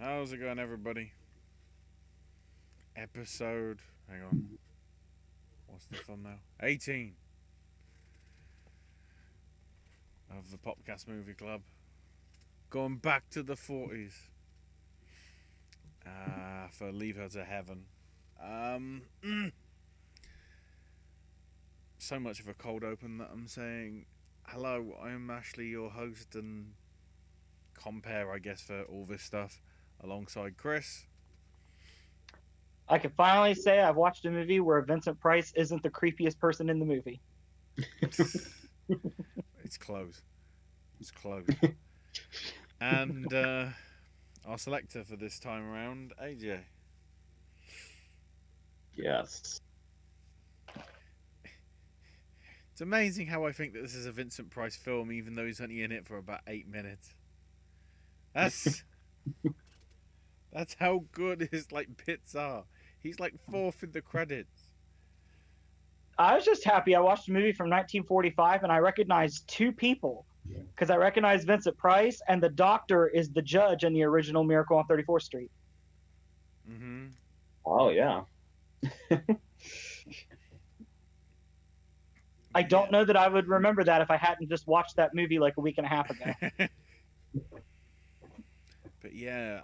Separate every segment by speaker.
Speaker 1: How's it going, everybody? Episode. Hang on. What's this on now? 18 of the Popcast Movie Club. Going back to the 40s. For Leave Her to Heaven. So much of a cold open that I'm saying, hello, I'm Ashley, your host and compare, I guess, for all this stuff, alongside Chris.
Speaker 2: I can finally say I've watched a movie where Vincent Price isn't the creepiest person in the movie.
Speaker 1: It's close. It's close. And our selector for this time around, AJ.
Speaker 3: Yes.
Speaker 1: It's amazing how I think that this is a Vincent Price film, even though he's only in it for about 8 minutes. That's how good his bits are. He's fourth in the credits.
Speaker 2: I was just happy I watched a movie from 1945 and I recognized two people. Because I recognized Vincent Price and the doctor is the judge in the original Miracle on 34th Street.
Speaker 1: Mm-hmm.
Speaker 3: Oh, yeah.
Speaker 2: I don't know that I would remember that if I hadn't just watched that movie like a week and a half ago.
Speaker 1: But yeah,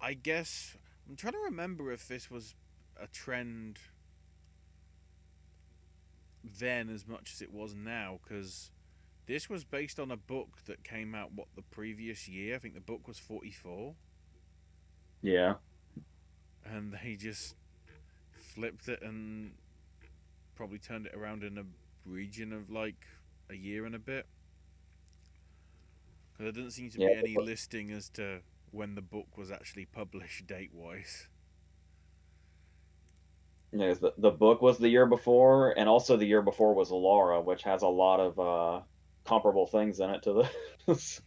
Speaker 1: I guess I'm trying to remember if this was a trend then as much as it was now, because this was based on a book that came out the previous year. I think the book was 44.
Speaker 3: Yeah.
Speaker 1: And they just flipped it and probably turned it around in a region of a year and a bit. Because there didn't seem to be any listing as to when the book was actually published date-wise.
Speaker 3: Yeah, the book was the year before, and also the year before was Laura, which has a lot of comparable things in it to this.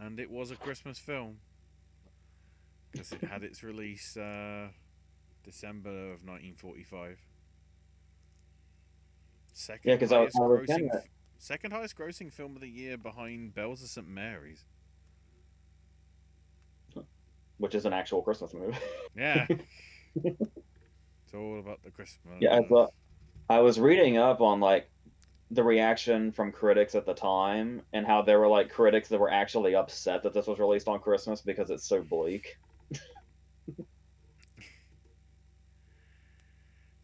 Speaker 1: And it was a Christmas film. Because it had its release December of 1945. Second highest grossing film of the year behind Bells of St. Mary's.
Speaker 3: Which is an actual Christmas movie.
Speaker 1: Yeah. It's all about the Christmas.
Speaker 3: Yeah, I was reading up on the reaction from critics at the time and how there were critics that were actually upset that this was released on Christmas because it's so bleak.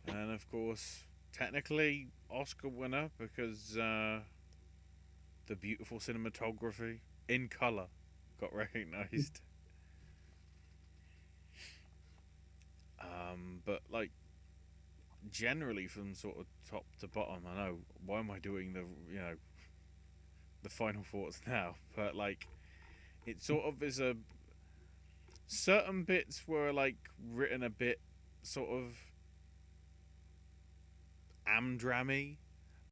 Speaker 1: And of course, technically Oscar winner because the beautiful cinematography in color got recognized. But generally from sort of top to bottom, I know why am I doing the final thoughts now? But it sort of is a certain bits were written a bit sort of amdrammy.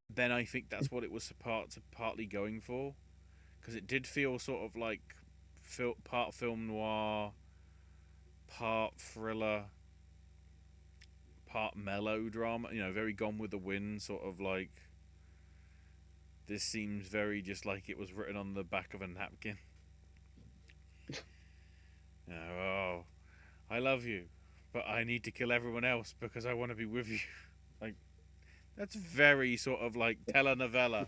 Speaker 1: Then I think that's what it was partly going for, because it did feel sort of part film noir, part thriller, part melodrama. Very Gone with the Wind sort of This seems very just like it was written on the back of a napkin. Oh, I love you, but I need to kill everyone else because I want to be with you. That's very sort of telenovela.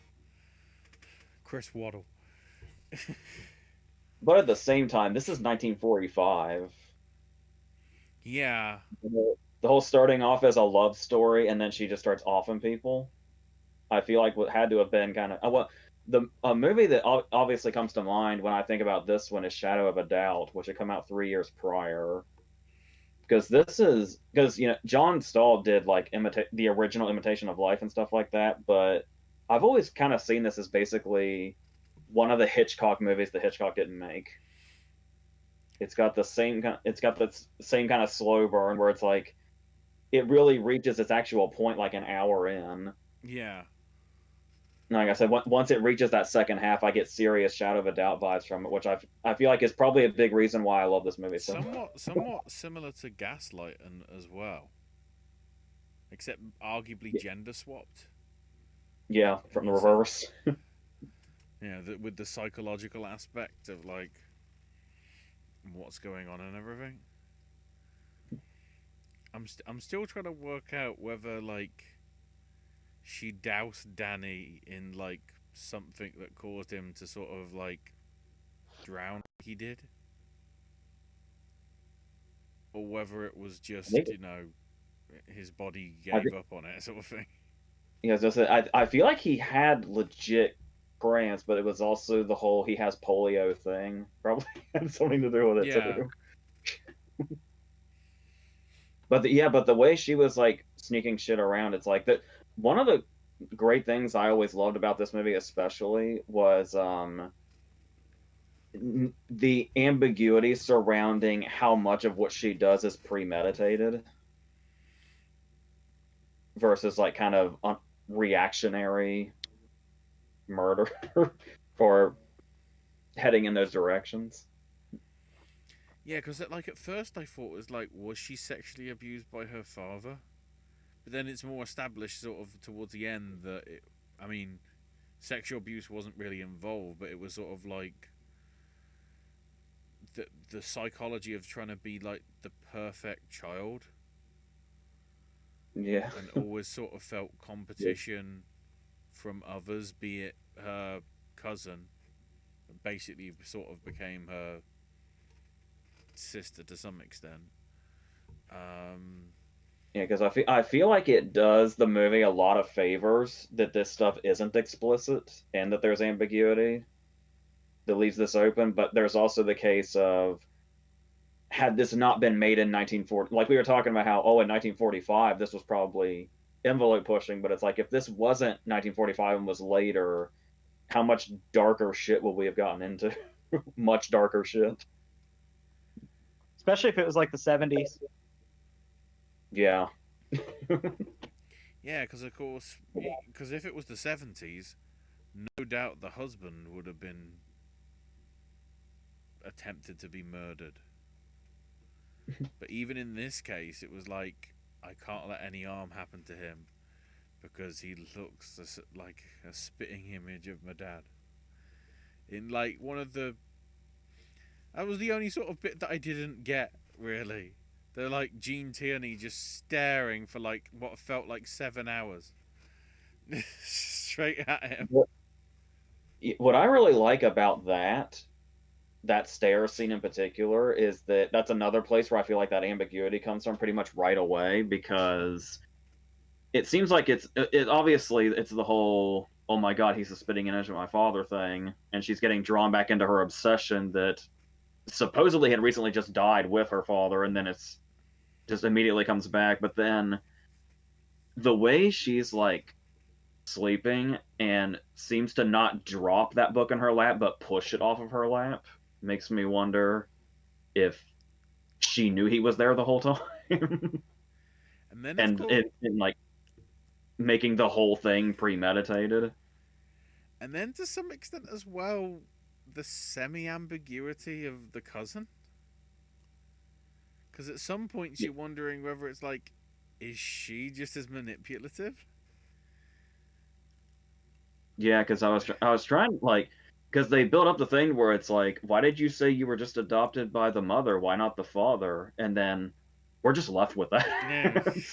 Speaker 1: Chris Waddle.
Speaker 3: But at the same time, this is 1945.
Speaker 1: Yeah.
Speaker 3: The whole starting off as a love story and then she just starts offing people. I feel like what had to have been kind of a movie that obviously comes to mind when I think about this one is Shadow of a Doubt, which had come out 3 years prior. Because John Stahl did the original Imitation of Life and stuff like that, but I've always kind of seen this as basically one of the Hitchcock movies that Hitchcock didn't make. It's got the same kind of slow burn where it's it really reaches its actual point an hour in.
Speaker 1: Yeah.
Speaker 3: Like I said, once it reaches that second half, I get serious Shadow of a Doubt vibes from it, which I feel like is probably a big reason why I love this movie so much.
Speaker 1: Somewhat similar to Gaslight as well, except arguably gender swapped.
Speaker 3: Yeah, from the reverse.
Speaker 1: Yeah, with the psychological aspect of what's going on and everything. I'm still trying to work out whether like she doused Danny in like something that caused him to sort of like drown like he did, or whether it was
Speaker 3: I
Speaker 1: just
Speaker 3: think,
Speaker 1: his body
Speaker 3: I
Speaker 1: gave
Speaker 3: think,
Speaker 1: up on it sort of thing.
Speaker 3: yeah, just I feel like he had legit cramps, but it was also the whole he has polio thing. Probably had something to do with it
Speaker 1: Yeah,
Speaker 3: too. But the way she was like sneaking shit around, it's like that. One of the great things I always loved about this movie, especially, was the ambiguity surrounding how much of what she does is premeditated versus like kind of reactionary murder or heading in those directions.
Speaker 1: yeah, because like at first I thought it was like, was she sexually abused by her father? But then it's more established sort of towards the end that I mean, sexual abuse wasn't really involved, but it was sort of like the psychology of trying to be like the perfect child,
Speaker 3: Yeah.
Speaker 1: and always sort of felt competition from others, be it her cousin, basically sort of became her sister to some extent. Um,
Speaker 3: Yeah, because I feel like it does the movie a lot of favors that this stuff isn't explicit and that there's ambiguity that leaves this open. But there's also the case of had this not been made in 1940, like we were talking about how, oh, in 1945 this was probably envelope pushing, but it's like if this wasn't 1945 and was later, how much darker shit would we have gotten into? Much darker shit.
Speaker 2: Especially if it was like the 70s.
Speaker 3: Yeah.
Speaker 1: yeah, because of course, because if it was the 70s, no doubt the husband would have been attempted to be murdered. But even in this case, it was like, I can't let any harm happen to him because he looks like a spitting image of my dad. In like one of the, that was the only sort of bit that I didn't get really. They're like Gene Tierney just staring for like what felt like 7 hours, straight at him.
Speaker 3: What I really like about that stair scene in particular is that that's another place where I feel like that ambiguity comes from pretty much right away, because it seems like it obviously it's the whole, oh my god, he's a spitting image of my father thing, and she's getting drawn back into her obsession that supposedly had recently just died with her father, and then it's just immediately comes back. But then the way she's like sleeping and seems to not drop that book in her lap but push it off of her lap makes me wonder if she knew he was there the whole time.
Speaker 1: And then of
Speaker 3: and
Speaker 1: course,
Speaker 3: it and like making the whole thing premeditated.
Speaker 1: and then to some extent as well, the semi-ambiguity of the cousin. Because at some points you're wondering whether it's like, is she just as manipulative?
Speaker 3: Yeah, because I was trying like, because they built up the thing where it's like, why did you say you were just adopted by the mother? Why not the father? And then we're just left with
Speaker 1: Yeah.
Speaker 3: that.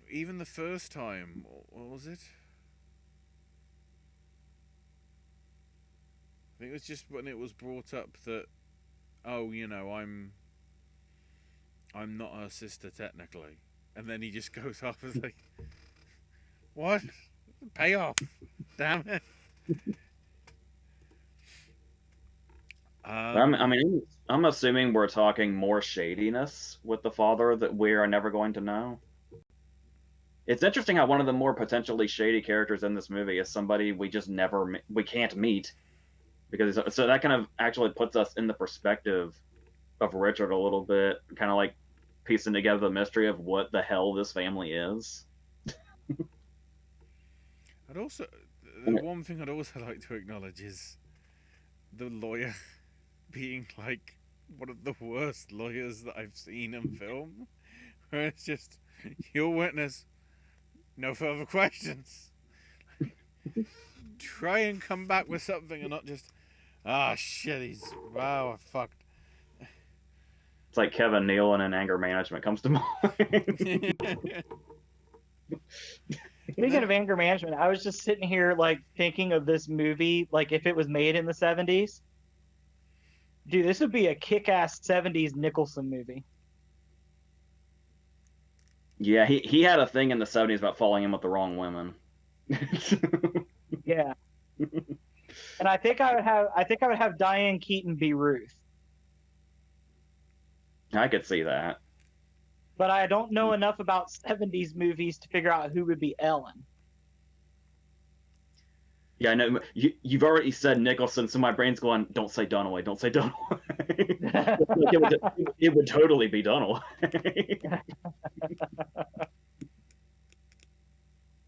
Speaker 1: Even the first time, what was it? I think it was just when it was brought up that, oh, I'm not her sister technically, and then he just goes off and like, what? Pay off, damn it.
Speaker 3: I mean, I'm assuming we're talking more shadiness with the father that we are never going to know. It's interesting how one of the more potentially shady characters in this movie is somebody we just never we can't meet, because so that kind of actually puts us in the perspective of Richard a little bit, kind of like piecing together the mystery of what the hell this family is.
Speaker 1: I'd also, the one thing I'd also like to acknowledge is the lawyer being like one of the worst lawyers that I've seen in film, where it's just, your witness, no further questions. Try and come back with something and not just, Ah, shit, wow, I fucked.
Speaker 3: It's like Kevin Nealon in Anger Management comes to mind.
Speaker 2: Speaking of anger management, I was just sitting here like thinking of this movie, like if it was made in the 70s. Dude, this would be a kick-ass 70s Nicholson movie.
Speaker 3: Yeah, he had a thing in the 70s about falling in with the wrong women.
Speaker 2: Yeah. And I think I would have Diane Keaton be Ruth.
Speaker 3: I could see that.
Speaker 2: But I don't know enough about 70s movies to figure out who would be Ellen.
Speaker 3: Yeah, I know. You've already said Nicholson, so my brain's going, don't say Dunaway, don't say Dunaway. It would totally be Dunaway.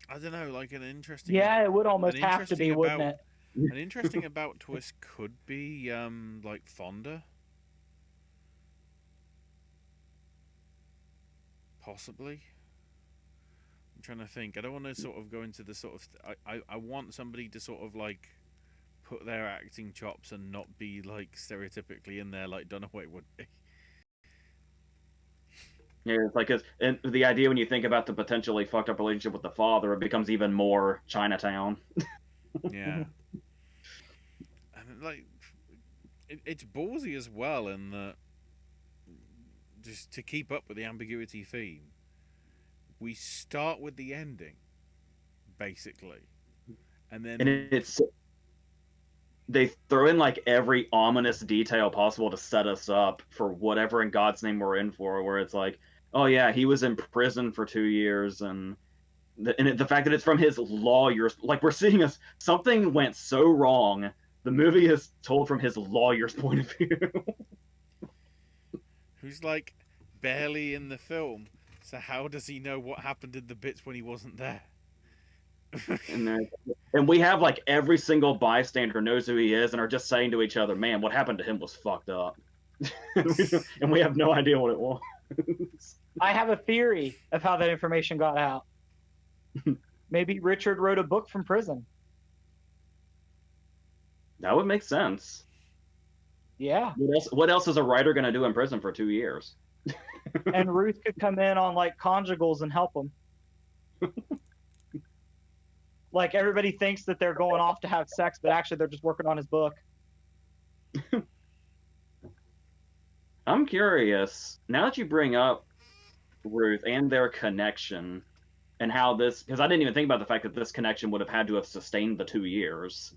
Speaker 1: I don't know, like an interesting.
Speaker 2: Yeah, it would almost have to be, wouldn't it?
Speaker 1: An interesting about twist could be like Fonda. Possibly. I'm trying to think. I don't want to sort of go into the sort of. I want somebody to sort of like put their acting chops and not be like stereotypically in there like Dunaway would be.
Speaker 3: Yeah, it's like and the idea when you think about the potentially fucked up relationship with the father, it becomes even more Chinatown.
Speaker 1: Yeah. And like, it's ballsy as well in that just to keep up with the ambiguity theme, we start with the ending, basically, and then
Speaker 3: it's they throw in like every ominous detail possible to set us up for whatever in God's name we're in for. Where it's like, oh yeah, he was in prison for 2 years, and the fact that it's from his lawyers, like we're seeing something went so wrong. The movie is told from his lawyer's point of view.
Speaker 1: Who's like barely in the film, so how does he know what happened in the bits when he wasn't there?
Speaker 3: and we have like every single bystander knows who he is and are just saying to each other, man, what happened to him was fucked up. And we have no idea what it was.
Speaker 2: I have a theory of how that information got out. Maybe Richard wrote a book from prison.
Speaker 3: That would make sense.
Speaker 2: Yeah.
Speaker 3: What else is a writer going to do in prison for 2 years?
Speaker 2: And Ruth could come in on like conjugals and help him. Like everybody thinks that they're going off to have sex, but actually they're just working on his book.
Speaker 3: I'm curious, now that you bring up Ruth and their connection and how this, because I didn't even think about the fact that this connection would have had to have sustained the 2 years.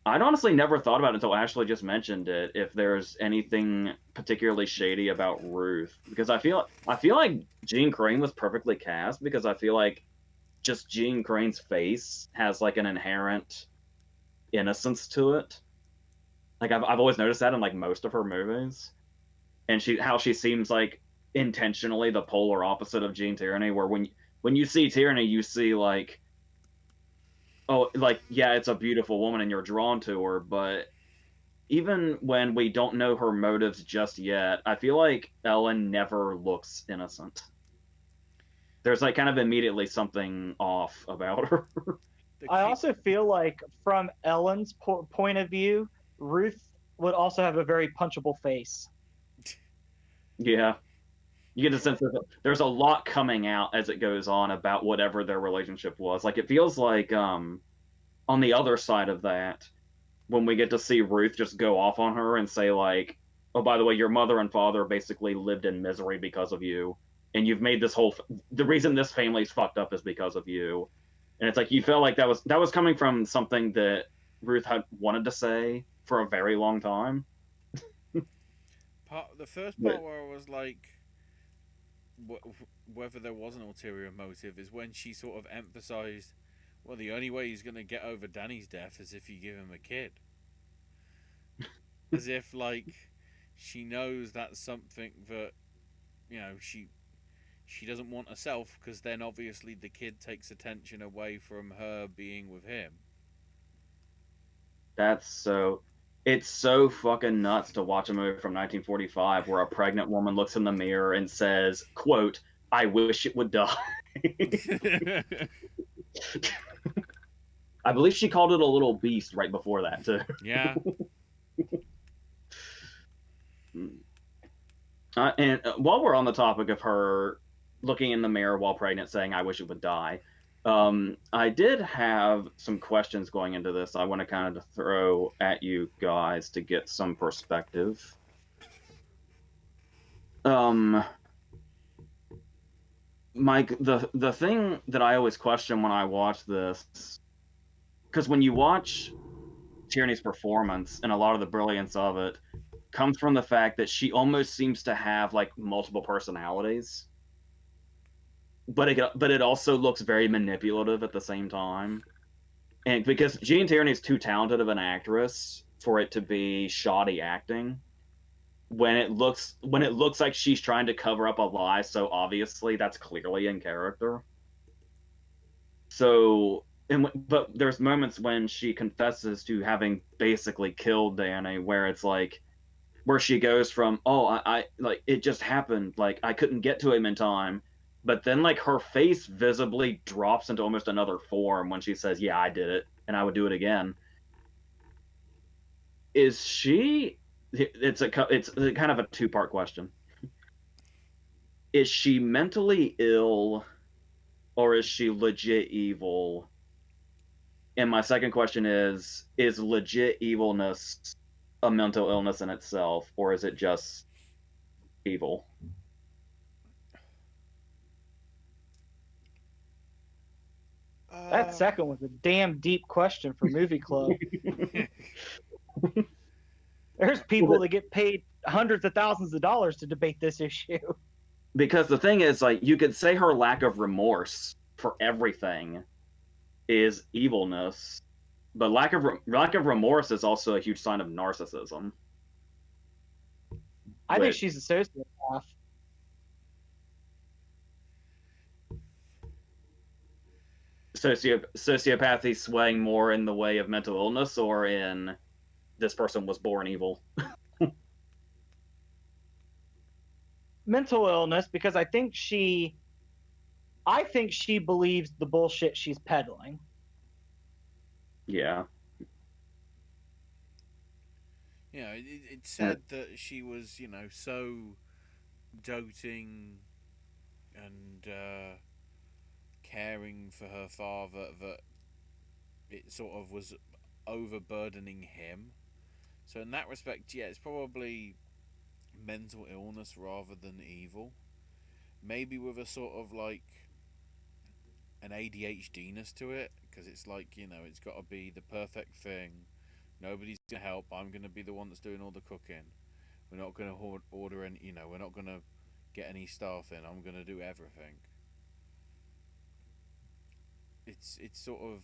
Speaker 3: I'd honestly never thought about it until Ashley just mentioned it, if there's anything particularly shady about Ruth. Because I feel like Jean Crane was perfectly cast, because I feel like just Jean Crane's face has like an inherent innocence to it. Like I've always noticed that in like most of her movies. And how she seems like intentionally the polar opposite of Jean Tierney, where when you see Tierney, you see like, oh, like, yeah, it's a beautiful woman and you're drawn to her, but even when we don't know her motives just yet, I feel like Ellen never looks innocent. There's like kind of immediately something off about her.
Speaker 2: I also feel like from Ellen's point of view, Ruth would also have a very punchable face.
Speaker 3: Yeah. You get a sense that there's a lot coming out as it goes on about whatever their relationship was. Like it feels like on the other side of that, when we get to see Ruth just go off on her and say like, oh, by the way, your mother and father basically lived in misery because of you, and you've made the reason this family's fucked up is because of you. And it's like you felt like that was coming from something that Ruth had wanted to say for a very long time.
Speaker 1: The first part where I was like, whether there was an ulterior motive is when she sort of emphasized, well, the only way he's going to get over Danny's death is if you give him a kid. As if, like, she knows that's something that, you know, she doesn't want herself, because then obviously the kid takes attention away from her being with him.
Speaker 3: It's so fucking nuts to watch a movie from 1945 where a pregnant woman looks in the mirror and says, quote, I wish it would die. I believe she called it a little beast right before that too.
Speaker 1: Yeah.
Speaker 3: And while we're on the topic of her looking in the mirror while pregnant, saying, "I wish it would die," I did have some questions going into this. I want to kind of throw at you guys to get some perspective. Mike, the thing that I always question when I watch this, because when you watch Tierney's performance and a lot of the brilliance of it comes from the fact that she almost seems to have like multiple personalities, but it also looks very manipulative at the same time. And because Jean Tierney is too talented of an actress for it to be shoddy acting, when it looks like she's trying to cover up a lie, so obviously that's clearly in character. So, but there's moments when she confesses to having basically killed Danny, where it's like, where she goes from, oh, I like it just happened, like I couldn't get to him in time, but then like her face visibly drops into almost another form when she says, yeah, I did it, and I would do it again. Is she? It's kind of a two-part question. Is she mentally ill, or is she legit evil? And my second question is legit evilness a mental illness in itself, or is it just evil?
Speaker 2: That second was a damn deep question for Movie Club. There's people that get paid hundreds of thousands of dollars to debate this issue.
Speaker 3: Because the thing is, like, you could say her lack of remorse for everything is evilness, but lack of remorse is also a huge sign of narcissism.
Speaker 2: I think she's a sociopath.
Speaker 3: Sociopathy swaying more in the way of mental illness, or in this person was born evil.
Speaker 2: Mental illness, because I think she believes the bullshit she's peddling.
Speaker 3: Yeah.
Speaker 1: Yeah, it said that she was, so doting and caring for her father that it sort of was overburdening him. So in that respect, yeah, it's probably mental illness rather than evil. Maybe with a sort of like an ADHD-ness to it, because it's like, it's got to be the perfect thing. Nobody's going to help. I'm going to be the one that's doing all the cooking. We're not going to order any, we're not going to get any staff in. I'm going to do everything. It's sort of,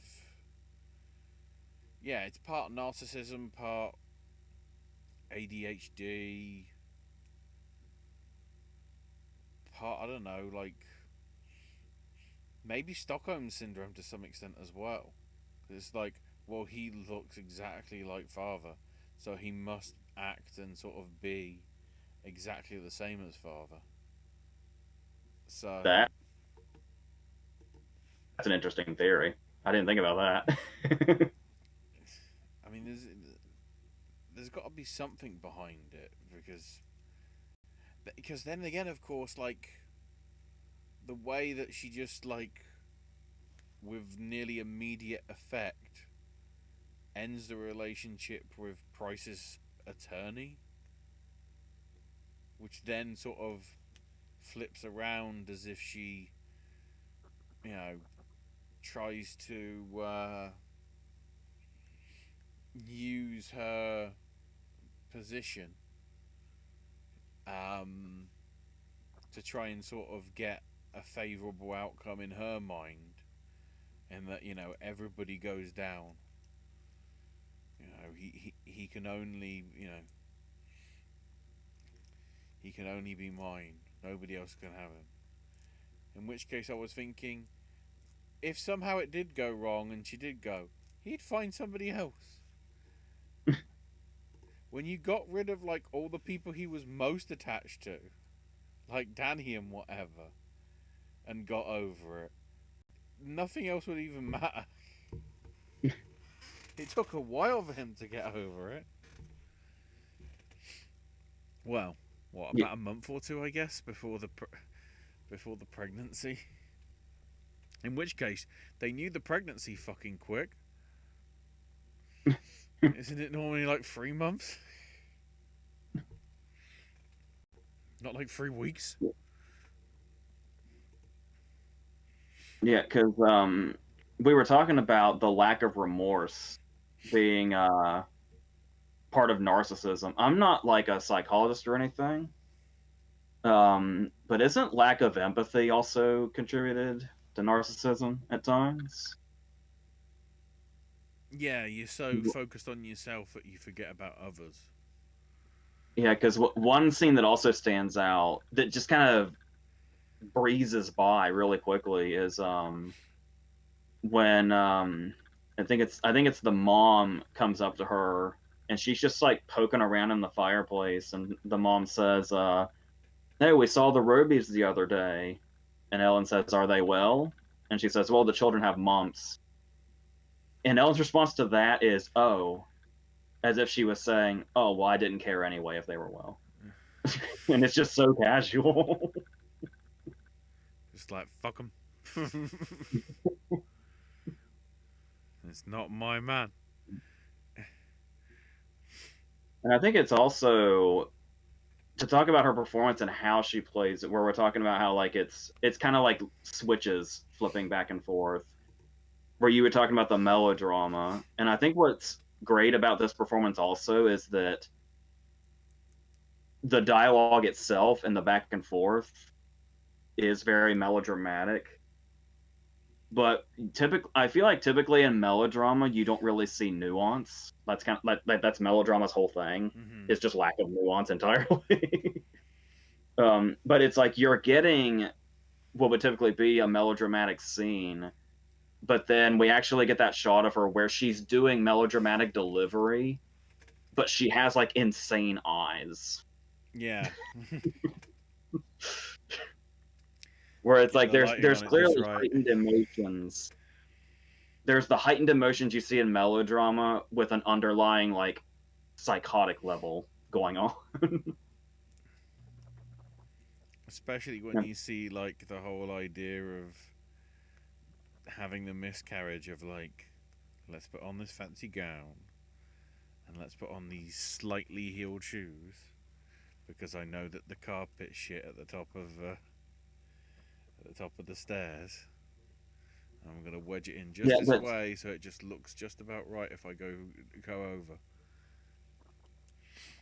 Speaker 1: yeah, it's part narcissism, part ADHD, part, I don't know, like maybe Stockholm syndrome to some extent as well. It's like, well, he looks exactly like father, so he must act and sort of be exactly the same as father. So
Speaker 3: That's an interesting theory. I didn't think about that.
Speaker 1: I mean, there's got to be something behind it, because then again, of course, like the way that she just like with nearly immediate effect ends the relationship with Price's attorney, which then sort of flips around as if she, tries to use her position to try and sort of get a favourable outcome in her mind, and that everybody goes down. He can only he can only be mine. Nobody else can have him. In which case, I was thinking, if somehow it did go wrong and she did go, he'd find somebody else. When you got rid of like all the people he was most attached to, like Danny and whatever, and got over it, nothing else would even matter. It took a while for him to get over it. Well, what, about a month or two, I guess, before the pregnancy. In which case, they knew the pregnancy fucking quick. Isn't it normally like 3 months? Not like 3 weeks?
Speaker 3: Yeah, because we were talking about the lack of remorse being part of narcissism. I'm not like a psychologist or anything, but isn't lack of empathy also contributed to narcissism at times?
Speaker 1: Yeah, you're so focused on yourself that you forget about others.
Speaker 3: Yeah, because one scene that also stands out that just kind of breezes by really quickly is when I think it's the mom comes up to her and she's just like poking around in the fireplace, and the mom says, "Hey, we saw the Robies the other day," and Ellen says, "Are they well?" And she says, "Well, the children have mumps." And Ellen's response to that is, "Oh," as if she was saying, "Oh, well, I didn't care anyway if they were well." And it's just so casual.
Speaker 1: Just like, fuck them. It's not my man.
Speaker 3: And I think it's also to talk about her performance and how she plays it, where we're talking about how like it's kind of like switches flipping back and forth, where you were talking about the melodrama. And I think what's great about this performance also is that the dialogue itself and the back and forth is very melodramatic. But I feel like typically in melodrama you don't really see nuance. That's kind of that's melodrama's whole thing.
Speaker 1: Mm-hmm.
Speaker 3: It's just lack of nuance entirely. But it's like you're getting what would typically be a melodramatic scene, but then we actually get that shot of her where she's doing melodramatic delivery, but she has like insane eyes.
Speaker 1: Yeah.
Speaker 3: Where it's like
Speaker 1: the
Speaker 3: there's clearly
Speaker 1: right.
Speaker 3: heightened emotions. There's the heightened emotions you see in melodrama with an underlying like psychotic level going on.
Speaker 1: Especially when you see like the whole idea of having the miscarriage of like, let's put on this fancy gown and let's put on these slightly heeled shoes because I know that the carpet's shit at the top of the stairs. I'm gonna wedge it in just this way so it just looks just about right if I go over.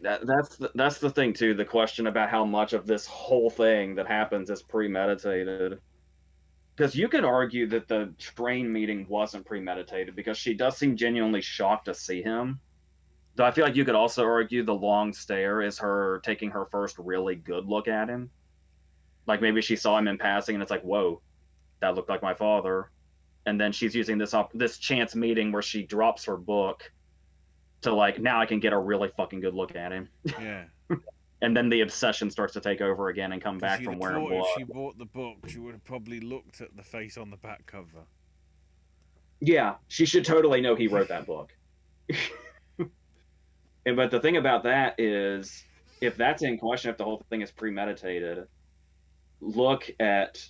Speaker 3: That's the thing too. The question about how much of this whole thing that happens is premeditated. Because you could argue that the train meeting wasn't premeditated because she does seem genuinely shocked to see him. Though I feel like you could also argue the long stare is her taking her first really good look at him. Like maybe she saw him in passing and it's like, whoa, that looked like my father. And then she's using this chance meeting where she drops her book to like, now I can get a really fucking good look at him.
Speaker 1: Yeah.
Speaker 3: And then the obsession starts to take over again and come back from where it was.
Speaker 1: If she bought the book, she would have probably looked at the face on the back cover.
Speaker 3: Yeah, she should totally know he wrote that book. But the thing about that is, if that's in question, if the whole thing is premeditated, look at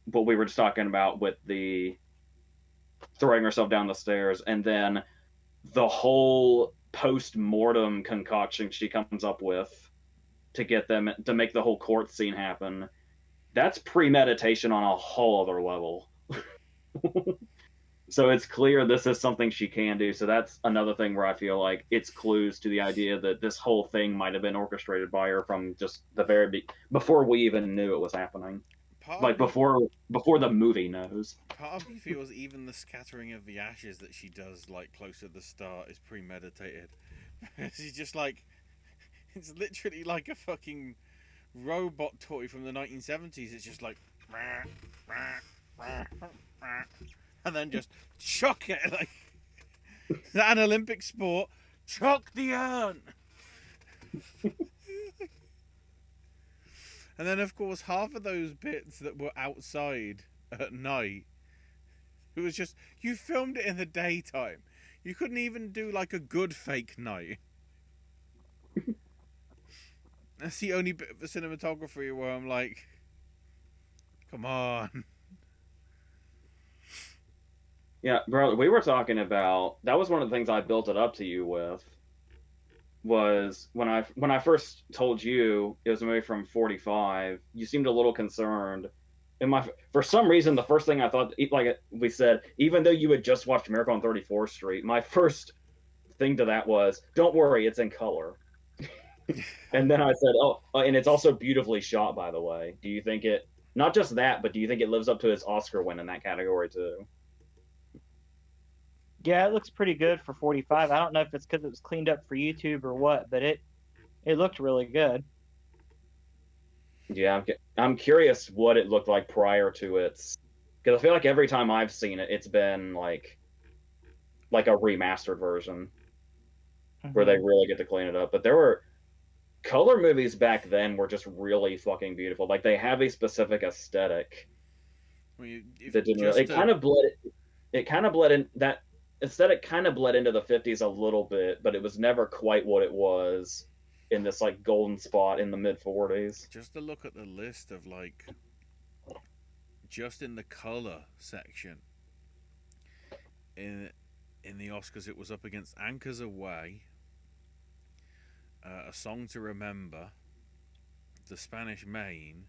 Speaker 3: what we were just talking about with the throwing herself down the stairs, and then the whole post-mortem concoction she comes up with to get them to make the whole court scene happen. That's premeditation on a whole other level. So it's clear this is something she can do. So that's another thing where I feel like it's clues to the idea that this whole thing might have been orchestrated by her from just the very before we even knew it was happening. Like before the movie knows.
Speaker 1: Part of me feels even the scattering of the ashes that she does like close at the start is premeditated. She's just like, it's literally like a fucking robot toy from the 1970s. It's just like, and then just chuck it like, is that an Olympic sport? Chuck the urn. And then, of course, half of those bits that were outside at night, it was just, you filmed it in the daytime. You couldn't even do like a good fake night. That's the only bit of the cinematography where I'm like, come on.
Speaker 3: Yeah, bro, we were talking about that was one of the things I built it up to you with was when I first told you it was a movie from 45, you seemed a little concerned. And for some reason the first thing I thought, like we said, even though you had just watched Miracle on 34th Street, my first thing to that was, don't worry, it's in color. And then I said, oh, and it's also beautifully shot, by the way. Do you think it, not just that, but do you think it lives up to its Oscar win in that category too?
Speaker 2: Yeah, it looks pretty good for 45. I don't know if it's because it was cleaned up for YouTube or what, but it looked really good.
Speaker 3: Yeah, I'm curious what it looked like prior to its, because I feel like every time I've seen it, it's been like a remastered version where they really get to clean it up. But there were color movies back then were just really fucking beautiful. Like they have a specific aesthetic that didn't really, it kind of bled in, that aesthetic kind of bled into the 50s a little bit, but it was never quite what it was in this like golden spot in the mid 40s.
Speaker 1: Just to look at the list of like, just in the color section in the Oscars, it was up against Anchors Away, A Song to Remember, The Spanish Main,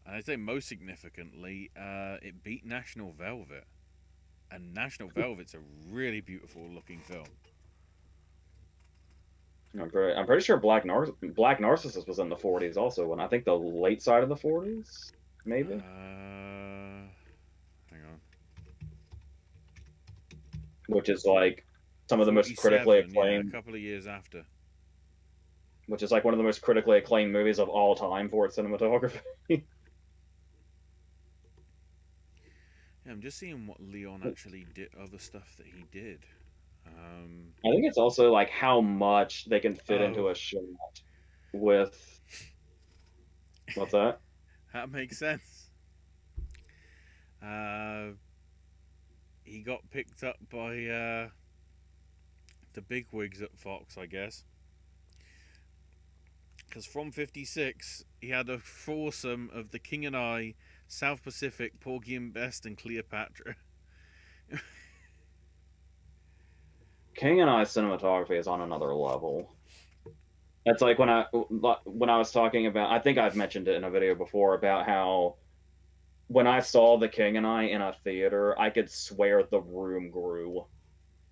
Speaker 1: and I'd say most significantly, it beat National Velvet. And National Velvet's a really beautiful looking film.
Speaker 3: I'm pretty sure Black Narcissus was in the 40s also, and I think the late side of the 40s, maybe.
Speaker 1: Hang on.
Speaker 3: Which is like some of the most critically acclaimed.
Speaker 1: Yeah, a couple of years after.
Speaker 3: Which is like one of the most critically acclaimed movies of all time for its cinematography.
Speaker 1: Yeah, I'm just seeing what Leon actually did, other stuff that he did.
Speaker 3: I think it's also like how much they can fit into a shot with. What's that?
Speaker 1: That makes sense. He got picked up by the bigwigs at Fox, I guess. Because from 56, he had a foursome of The King and I, South Pacific, Porgy and Bess, and Cleopatra.
Speaker 3: King and I cinematography is on another level. That's like when I was talking about, I think I've mentioned it in a video before about how when I saw The King and I in a theater, I could swear the room grew.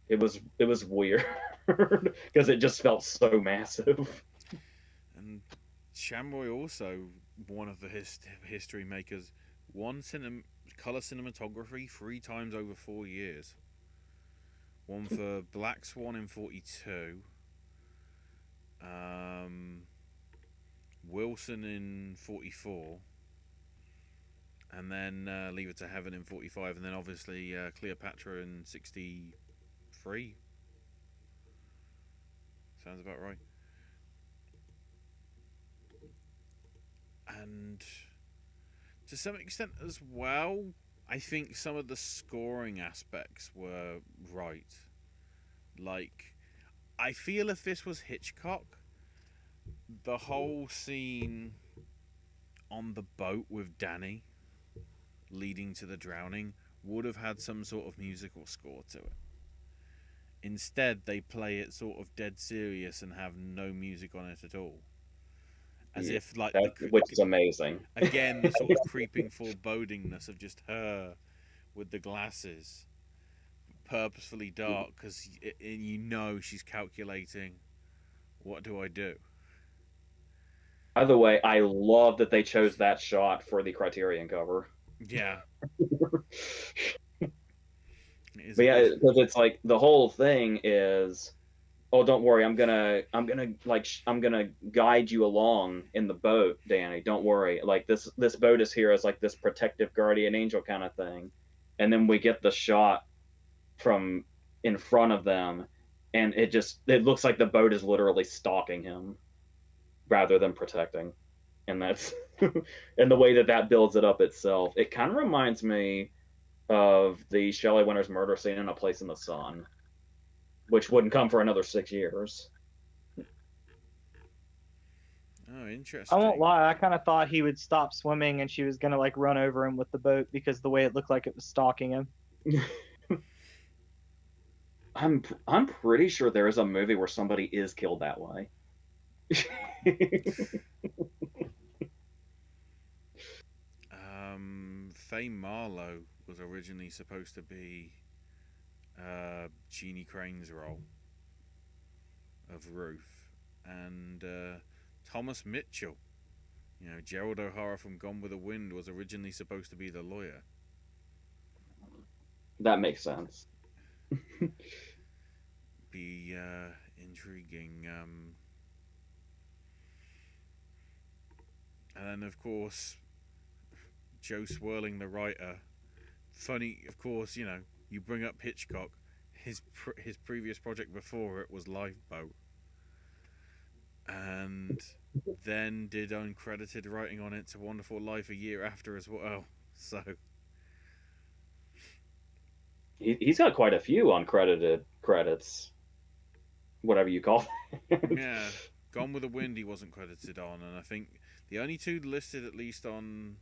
Speaker 3: It was weird because it just felt so massive.
Speaker 1: And Shamroy also one of the history makers. Won color cinematography 3 times over 4 years. One for Black Swan in 42. Wilson in 44. And then Leave It to Heaven in 45. And then obviously Cleopatra in 63. Sounds about right. And to some extent as well, I think some of the scoring aspects were right. Like, I feel if this was Hitchcock, the whole scene on the boat with Danny leading to the drowning would have had some sort of musical score to it. Instead, they play it sort of dead serious and have no music on it at all. As if, like,
Speaker 3: which is amazing.
Speaker 1: Again, the sort of creeping forebodingness of just her with the glasses, purposefully dark, because you know she's calculating, what do I do?
Speaker 3: By the way, I love that they chose that shot for the Criterion cover.
Speaker 1: Yeah.
Speaker 3: But yeah, because it's like the whole thing is, oh, don't worry, I'm gonna guide you along in the boat, Danny. Don't worry. Like this boat is here as like this protective guardian angel kind of thing. And then we get the shot from in front of them, and it looks like the boat is literally stalking him rather than protecting. And that's and the way that builds it up itself. It kind of reminds me of the Shelley Winters murder scene in A Place in the Sun. which wouldn't come for another 6 years.
Speaker 1: Oh, interesting.
Speaker 2: I won't lie, I kind of thought he would stop swimming and she was gonna like run over him with the boat because the way it looked like it was stalking him.
Speaker 3: I'm pretty sure there is a movie where somebody is killed that way.
Speaker 1: Faye Marlowe was originally supposed to be Jeannie Crane's role of Ruth, and Thomas Mitchell, Gerald O'Hara from Gone with the Wind, was originally supposed to be the lawyer.
Speaker 3: That makes sense.
Speaker 1: Be intriguing. And then, of course, Joe Swirling, the writer. Funny, of course, you bring up Hitchcock. His previous project before it was Lifeboat, and then did uncredited writing on It's a Wonderful Life a year after as well. So
Speaker 3: he's got quite a few uncredited credits, whatever you call it.
Speaker 1: Yeah, Gone with the Wind he wasn't credited on, and I think the only two listed, at least on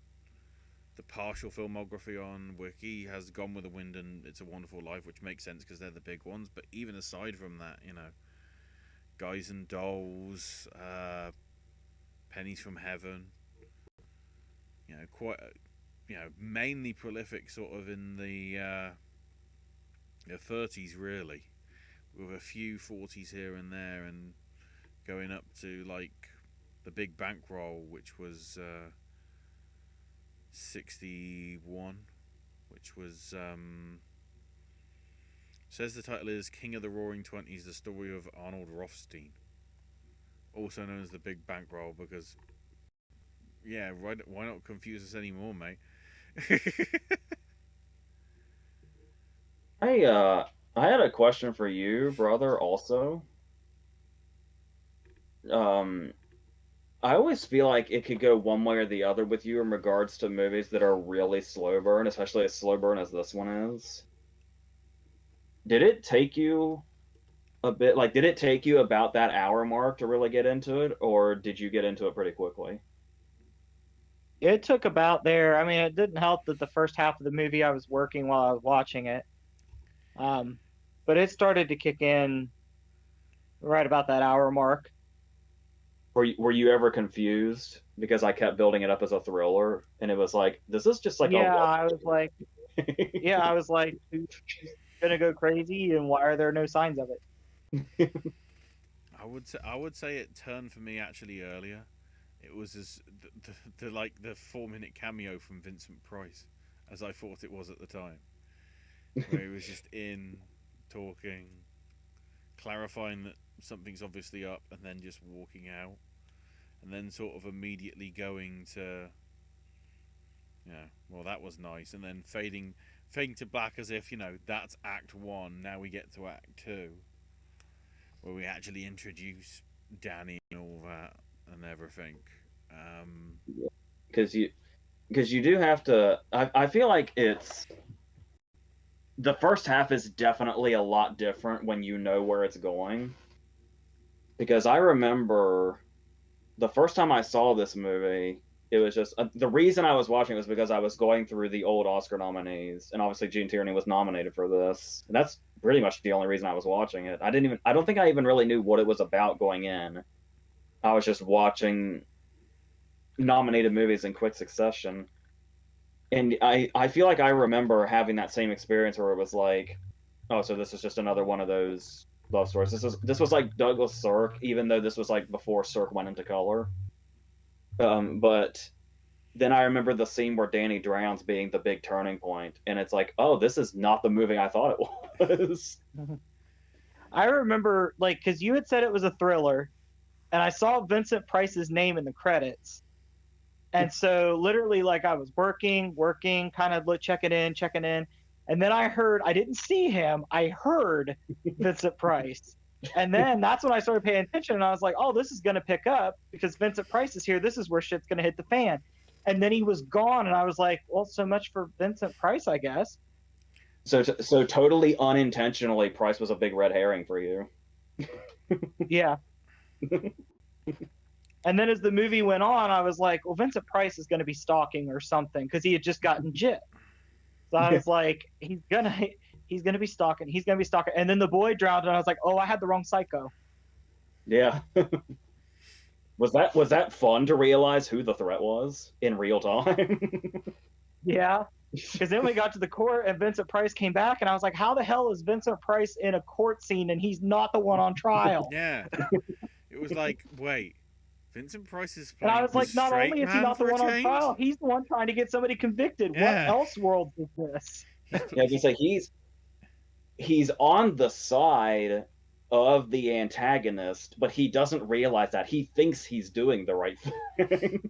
Speaker 1: the partial filmography on Wiki, has Gone with the Wind and It's a Wonderful Life, which makes sense because they're the big ones. But even aside from that, Guys and Dolls, Pennies from Heaven, quite, mainly prolific sort of in the 30s really, with a few 40s here and there, and going up to like The Big Bankroll, which was 61, which was says the title is King of the Roaring Twenties, the story of Arnold Rothstein, also known as The Big Bankroll, because why not confuse us anymore, mate?
Speaker 3: I had a question for you, brother, also. I always feel like it could go one way or the other with you in regards to movies that are really slow burn, especially as slow burn as this one is. Did it take you a bit, like, did it take you about that hour mark to really get into it, or did you get into it pretty quickly?
Speaker 2: It took about there. I mean, it didn't help that the first half of the movie I was working while I was watching it. But it started to kick in right about that hour mark.
Speaker 3: Were you ever confused because I kept building it up as a thriller, and it was like, this is just like
Speaker 2: I was like, who's gonna go crazy, and why are there no signs of it?
Speaker 1: I would say it turned for me actually earlier. It was the 4-minute cameo from Vincent Price, as I thought it was at the time, where he was just in talking, clarifying that something's obviously up, and then just walking out, and then sort of immediately going to, well, that was nice, and then fading to black as if, that's Act 1, now we get to Act 2, where we actually introduce Danny and all that and everything.
Speaker 3: Because you do have to. I feel like the first half is definitely a lot different when you know where it's going. Because I remember the first time I saw this movie, it was just the reason I was watching it was because I was going through the old Oscar nominees, and obviously Gene Tierney was nominated for this, and that's pretty much the only reason I was watching it. I don't think I even really knew what it was about going in. I was just watching nominated movies in quick succession, and I feel like I remember having that same experience where it was like, oh, so this is just another one of those love stories. This was like Douglas Sirk, even though this was like before Sirk went into color. But then I remember the scene where Danny drowns being the big turning point, and it's like, oh, this is not the movie I thought it was.
Speaker 2: I remember, because you had said it was a thriller, and I saw Vincent Price's name in the credits. And so literally, I was working, kind of checking in. And then I didn't see him. I heard Vincent Price. And then that's when I started paying attention, and I was like, oh, this is going to pick up because Vincent Price is here. This is where shit's going to hit the fan. And then he was gone, and I was like, well, so much for Vincent Price, I guess.
Speaker 3: So totally unintentionally, Price was a big red herring for you.
Speaker 2: Yeah. And then as the movie went on, I was like, well, Vincent Price is going to be stalking or something because he had just gotten jit. So I was like, he's gonna be stalking. He's gonna be stalking. And then the boy drowned, and I was like, oh, I had the wrong psycho.
Speaker 3: Yeah. Was that fun to realize who the threat was in real time?
Speaker 2: Yeah. Because then we got to the court, and Vincent Price came back, and I was like, how the hell is Vincent Price in a court scene, and he's not the one on trial?
Speaker 1: Yeah. It was like, wait, Vincent Price is
Speaker 2: And
Speaker 1: playing
Speaker 2: I was like, not
Speaker 1: straight
Speaker 2: only is he
Speaker 1: man
Speaker 2: not the
Speaker 1: for a
Speaker 2: one on
Speaker 1: change?
Speaker 2: trial, he's the one trying to get somebody convicted.
Speaker 1: Yeah.
Speaker 2: What else world is this?
Speaker 3: Yeah, you say he's on the side of the antagonist, but he doesn't realize that. He thinks he's doing the right thing.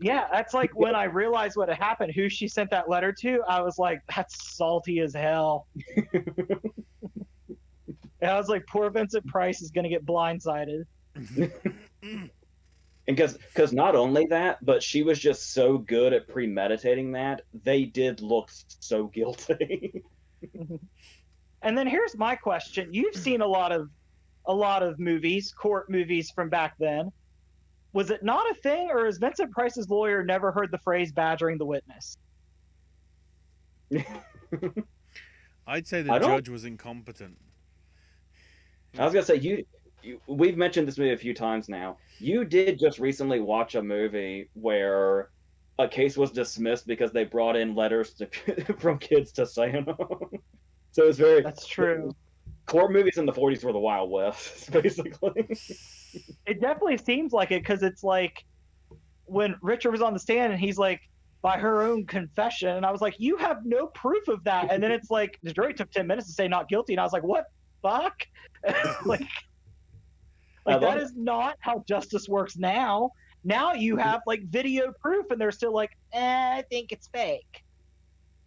Speaker 2: Yeah, that's like when I realized what had happened, who she sent that letter to, I was like, that's salty as hell. And I was like, poor Vincent Price is going to get blindsided.
Speaker 3: And because not only that, but she was just so good at premeditating that, they did look so guilty.
Speaker 2: And then here's my question. You've seen a lot of movies, court movies from back then. Was it not a thing, or has Vincent Price's lawyer never heard the phrase badgering the witness?
Speaker 1: I'd say the judge was incompetent.
Speaker 3: I was gonna say we've mentioned this movie a few times now. You did just recently watch a movie where a case was dismissed because they brought in letters from kids to Santa. So it's very.
Speaker 2: That's true.
Speaker 3: Court movies in the 40s were the Wild West, basically.
Speaker 2: It definitely seems like it, because it's like when Richard was on the stand and he's like, by her own confession, and I was like, you have no proof of that. And then it's like the jury took 10 minutes to say not guilty, and I was like, what fuck? like that is not how justice works now. Now you have like video proof, and they're still like, I think it's fake.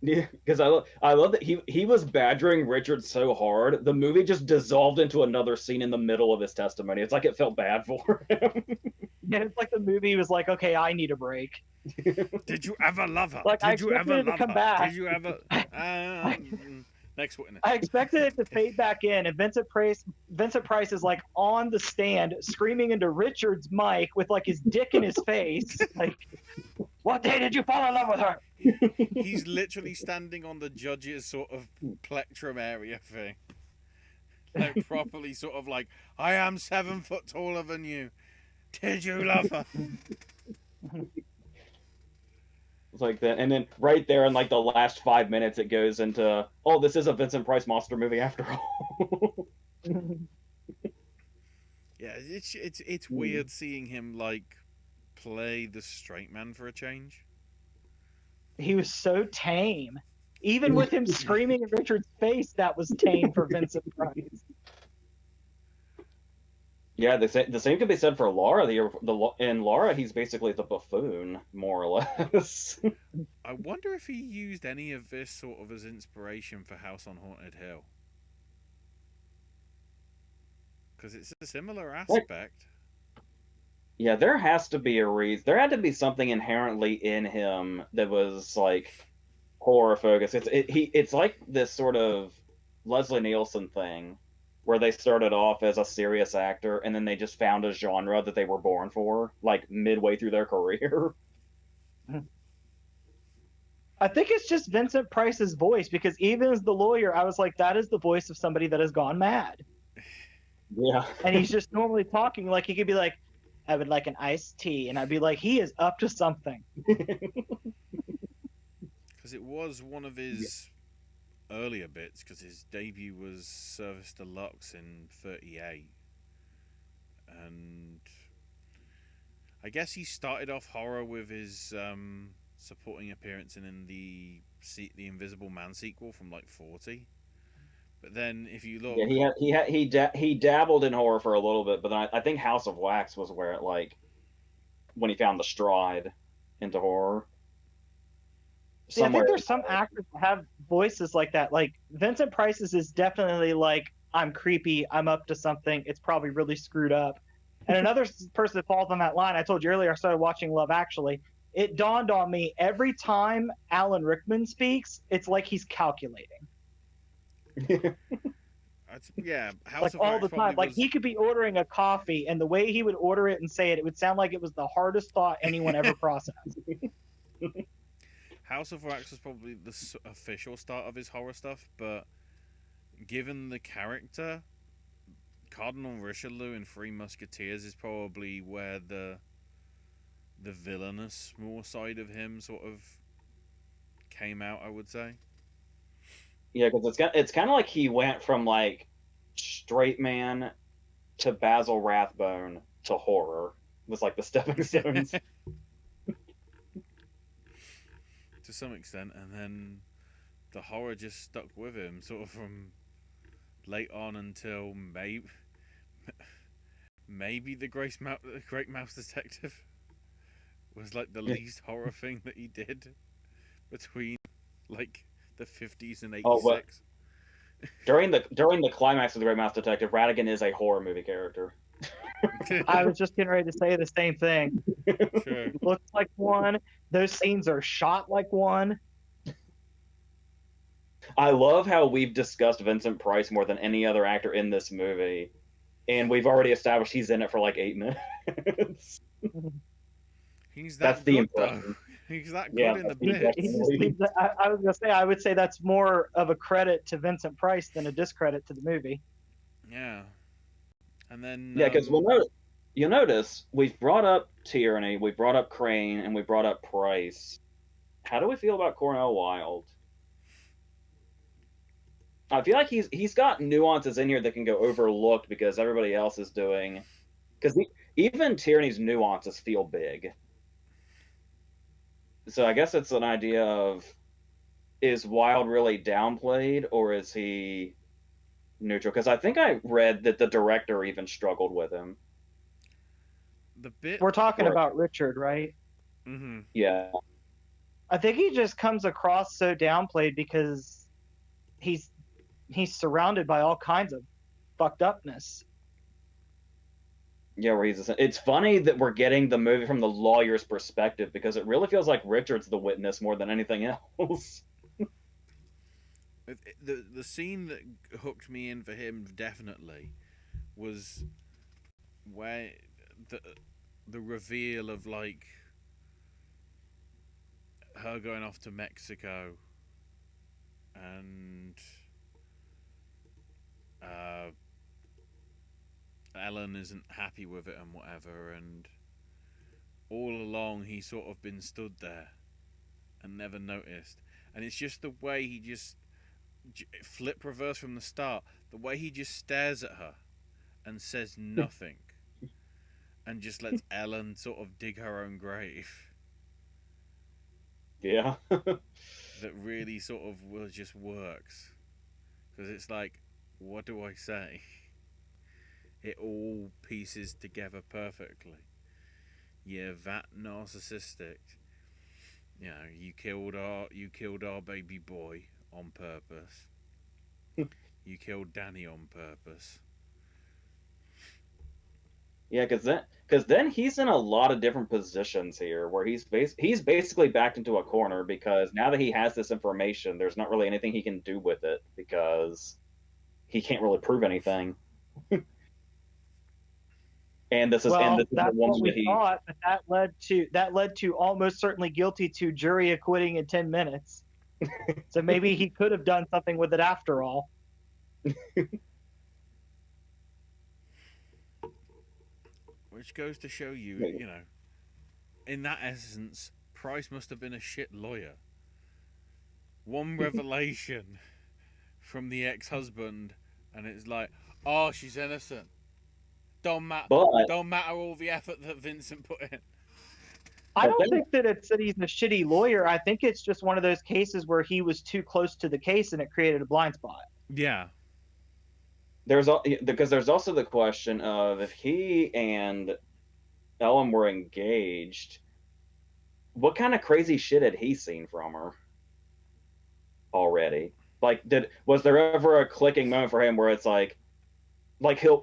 Speaker 3: Yeah, because I love that he was badgering Richard so hard, the movie just dissolved into another scene in the middle of his testimony. It's like it felt bad for him.
Speaker 2: Yeah, it's like the movie was like, okay, I need a break.
Speaker 1: Did you ever love her?
Speaker 2: Like,
Speaker 1: Did you ever love
Speaker 2: come
Speaker 1: her?
Speaker 2: back.
Speaker 1: Did you ever? Next witness.
Speaker 2: I expected it to fade back in, and Vincent Price is like on the stand screaming into Richard's mic with like his dick in his face, like, "What day did you fall in love with her?"
Speaker 1: He's literally standing on the judge's sort of plectrum area thing, like properly sort of like, I am 7 foot taller than you. Did you love her?
Speaker 3: It's like that, and then right there in like the last 5 minutes, it goes into, oh, this is a Vincent Price monster movie after all.
Speaker 1: Yeah, it's weird seeing him like play the straight man for a change.
Speaker 2: He was so tame. Even with him screaming in Richard's face, that was tame for Vincent Price.
Speaker 3: Yeah, the same could be said for Laura. In Laura, he's basically the buffoon, more or less.
Speaker 1: I wonder if he used any of this sort of as inspiration for House on Haunted Hill, because it's a similar aspect.
Speaker 3: Yeah, there has to be a reason. There had to be something inherently in him that was like horror focused. It's like this sort of Leslie Nielsen thing, where they started off as a serious actor and then they just found a genre that they were born for, like midway through their career.
Speaker 2: I think it's just Vincent Price's voice, because even as the lawyer, I was like, that is the voice of somebody that has gone mad.
Speaker 3: Yeah.
Speaker 2: And he's just normally talking like he could be like, I would like an iced tea. And I'd be like, he is up to something.
Speaker 1: Because it was one of his earlier bits, because his debut was Service Deluxe in 1938. And I guess he started off horror with his supporting appearance in the Invisible Man sequel from like 1940. But then, if you look,
Speaker 3: yeah, he dabbled in horror for a little bit, but then I think House of Wax was where it when he found the stride into horror.
Speaker 2: See, I think there's some actors that have voices like that. Like Vincent Price's is definitely like, I'm creepy, I'm up to something, it's probably really screwed up. And another person that falls on that line, I told you earlier, I started watching Love Actually. It dawned on me, every time Alan Rickman speaks, it's like he's calculating.
Speaker 1: Yeah, House
Speaker 2: Like
Speaker 1: of
Speaker 2: all
Speaker 1: Wax
Speaker 2: the time.
Speaker 1: probably
Speaker 2: Like
Speaker 1: was.
Speaker 2: he could be ordering a coffee, and the way he would order it and say it, it would sound like it was the hardest thought anyone ever processed.
Speaker 1: House of Wax was probably the official start of his horror stuff, but given the character, Cardinal Richelieu in Three Musketeers is probably where the villainous more side of him sort of came out, I would say.
Speaker 3: Yeah, because it's kind of like he went from like straight man to Basil Rathbone to horror. It was like the stepping stones.
Speaker 1: To some extent, and then the horror just stuck with him, sort of from late on until maybe the Great Mouse Detective was like the least horror thing that he did between like the 50s and
Speaker 3: Oh, but
Speaker 1: 86.
Speaker 3: during the climax of the Great Mouse Detective, Radigan is a horror movie character.
Speaker 2: I was just getting ready to say the same thing.
Speaker 1: Sure.
Speaker 2: Looks like one. Those scenes are shot like one.
Speaker 3: I love how we've discussed Vincent Price more than any other actor in this movie, and we've already established he's in it for like 8 minutes.
Speaker 1: He's
Speaker 3: That's
Speaker 1: that
Speaker 3: the
Speaker 1: good though.
Speaker 3: impression.
Speaker 1: He's that
Speaker 3: Yeah,
Speaker 1: good in the
Speaker 3: that's the
Speaker 1: bit.
Speaker 3: impression.
Speaker 2: I was gonna say I would say that's more of a credit to Vincent Price than a discredit to the movie.
Speaker 1: Yeah. And then
Speaker 3: Yeah, because you notice we've brought up Tierney, we brought up Crane, and we brought up Price. How do we feel about Cornell Wilde? I feel like he's got nuances in here that can go overlooked because everybody else is doing. Because even Tierney's nuances feel big. So I guess it's an idea of, is Wilde really downplayed or is he neutral? Because I think I read that the director even struggled with him.
Speaker 1: the bit.
Speaker 2: We're talking
Speaker 3: Right.
Speaker 2: about Richard, right?
Speaker 1: Mm-hmm.
Speaker 3: Yeah.
Speaker 2: I think he just comes across so downplayed because he's surrounded by all kinds of fucked upness.
Speaker 3: Yeah, where it's funny that we're getting the movie from the lawyer's perspective because it really feels like Richard's the witness more than anything else.
Speaker 1: The scene that hooked me in for him definitely was where the reveal of like her going off to Mexico and Ellen isn't happy with it and whatever, and all along he's sort of been stood there and never noticed, and it's just the way he just flip reverse from the start, the way he just stares at her and says nothing and just lets Ellen sort of dig her own grave.
Speaker 3: Yeah.
Speaker 1: That really sort of just works because it's like, what do I say? It all pieces together perfectly. Yeah, that narcissistic. You know, you killed our baby boy on purpose. You killed Danny on purpose.
Speaker 3: Yeah, because then he's in a lot of different positions here, where he's basically backed into a corner because now that he has this information, there's not really anything he can do with it because he can't really prove anything. And this is the
Speaker 2: that's
Speaker 3: one
Speaker 2: what we
Speaker 3: that he.
Speaker 2: thought, but that led to almost certainly guilty to jury acquitting in 10 minutes. So maybe he could have done something with it after all.
Speaker 1: Which goes to show you, you know, in that essence, Price must have been a shit lawyer. One revelation from the ex-husband, and it's like, oh, she's innocent. Don't matter all the effort that Vincent put in.
Speaker 2: I don't think that it's that he's a shitty lawyer. I think it's just one of those cases where he was too close to the case and it created a blind spot.
Speaker 1: Yeah.
Speaker 3: Because there's also the question of if he and Ellen were engaged, what kind of crazy shit had he seen from her already? Like, was there ever a clicking moment for him where it's like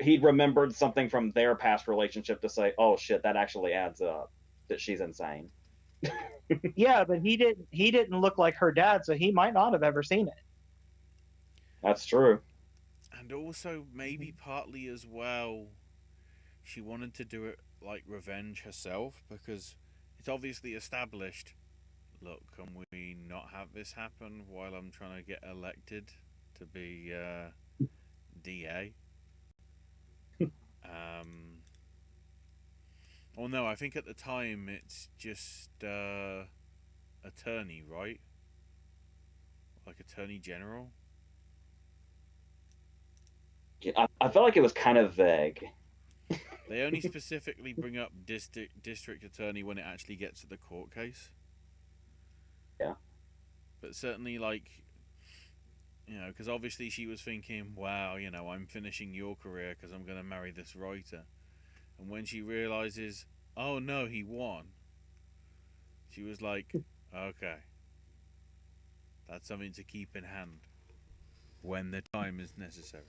Speaker 3: he'd remembered something from their past relationship to say, oh shit, that actually adds up, that she's insane.
Speaker 2: Yeah, but he didn't look like her dad, so he might not have ever seen it.
Speaker 3: That's true.
Speaker 1: And also, maybe partly as well, she wanted to do it like revenge herself because it's obviously established. Look, can we not have this happen while I'm trying to get elected to be DA? Um, well, no, I think at the time it's just attorney, right? Like attorney general.
Speaker 3: I felt like it was kind of vague.
Speaker 1: They only specifically bring up district attorney when it actually gets to the court case.
Speaker 3: Yeah.
Speaker 1: But certainly, like, because obviously she was thinking, wow, I'm finishing your career because I'm going to marry this writer. And when she realizes, oh no, he won, she was like, okay, that's something to keep in hand when the time is necessary.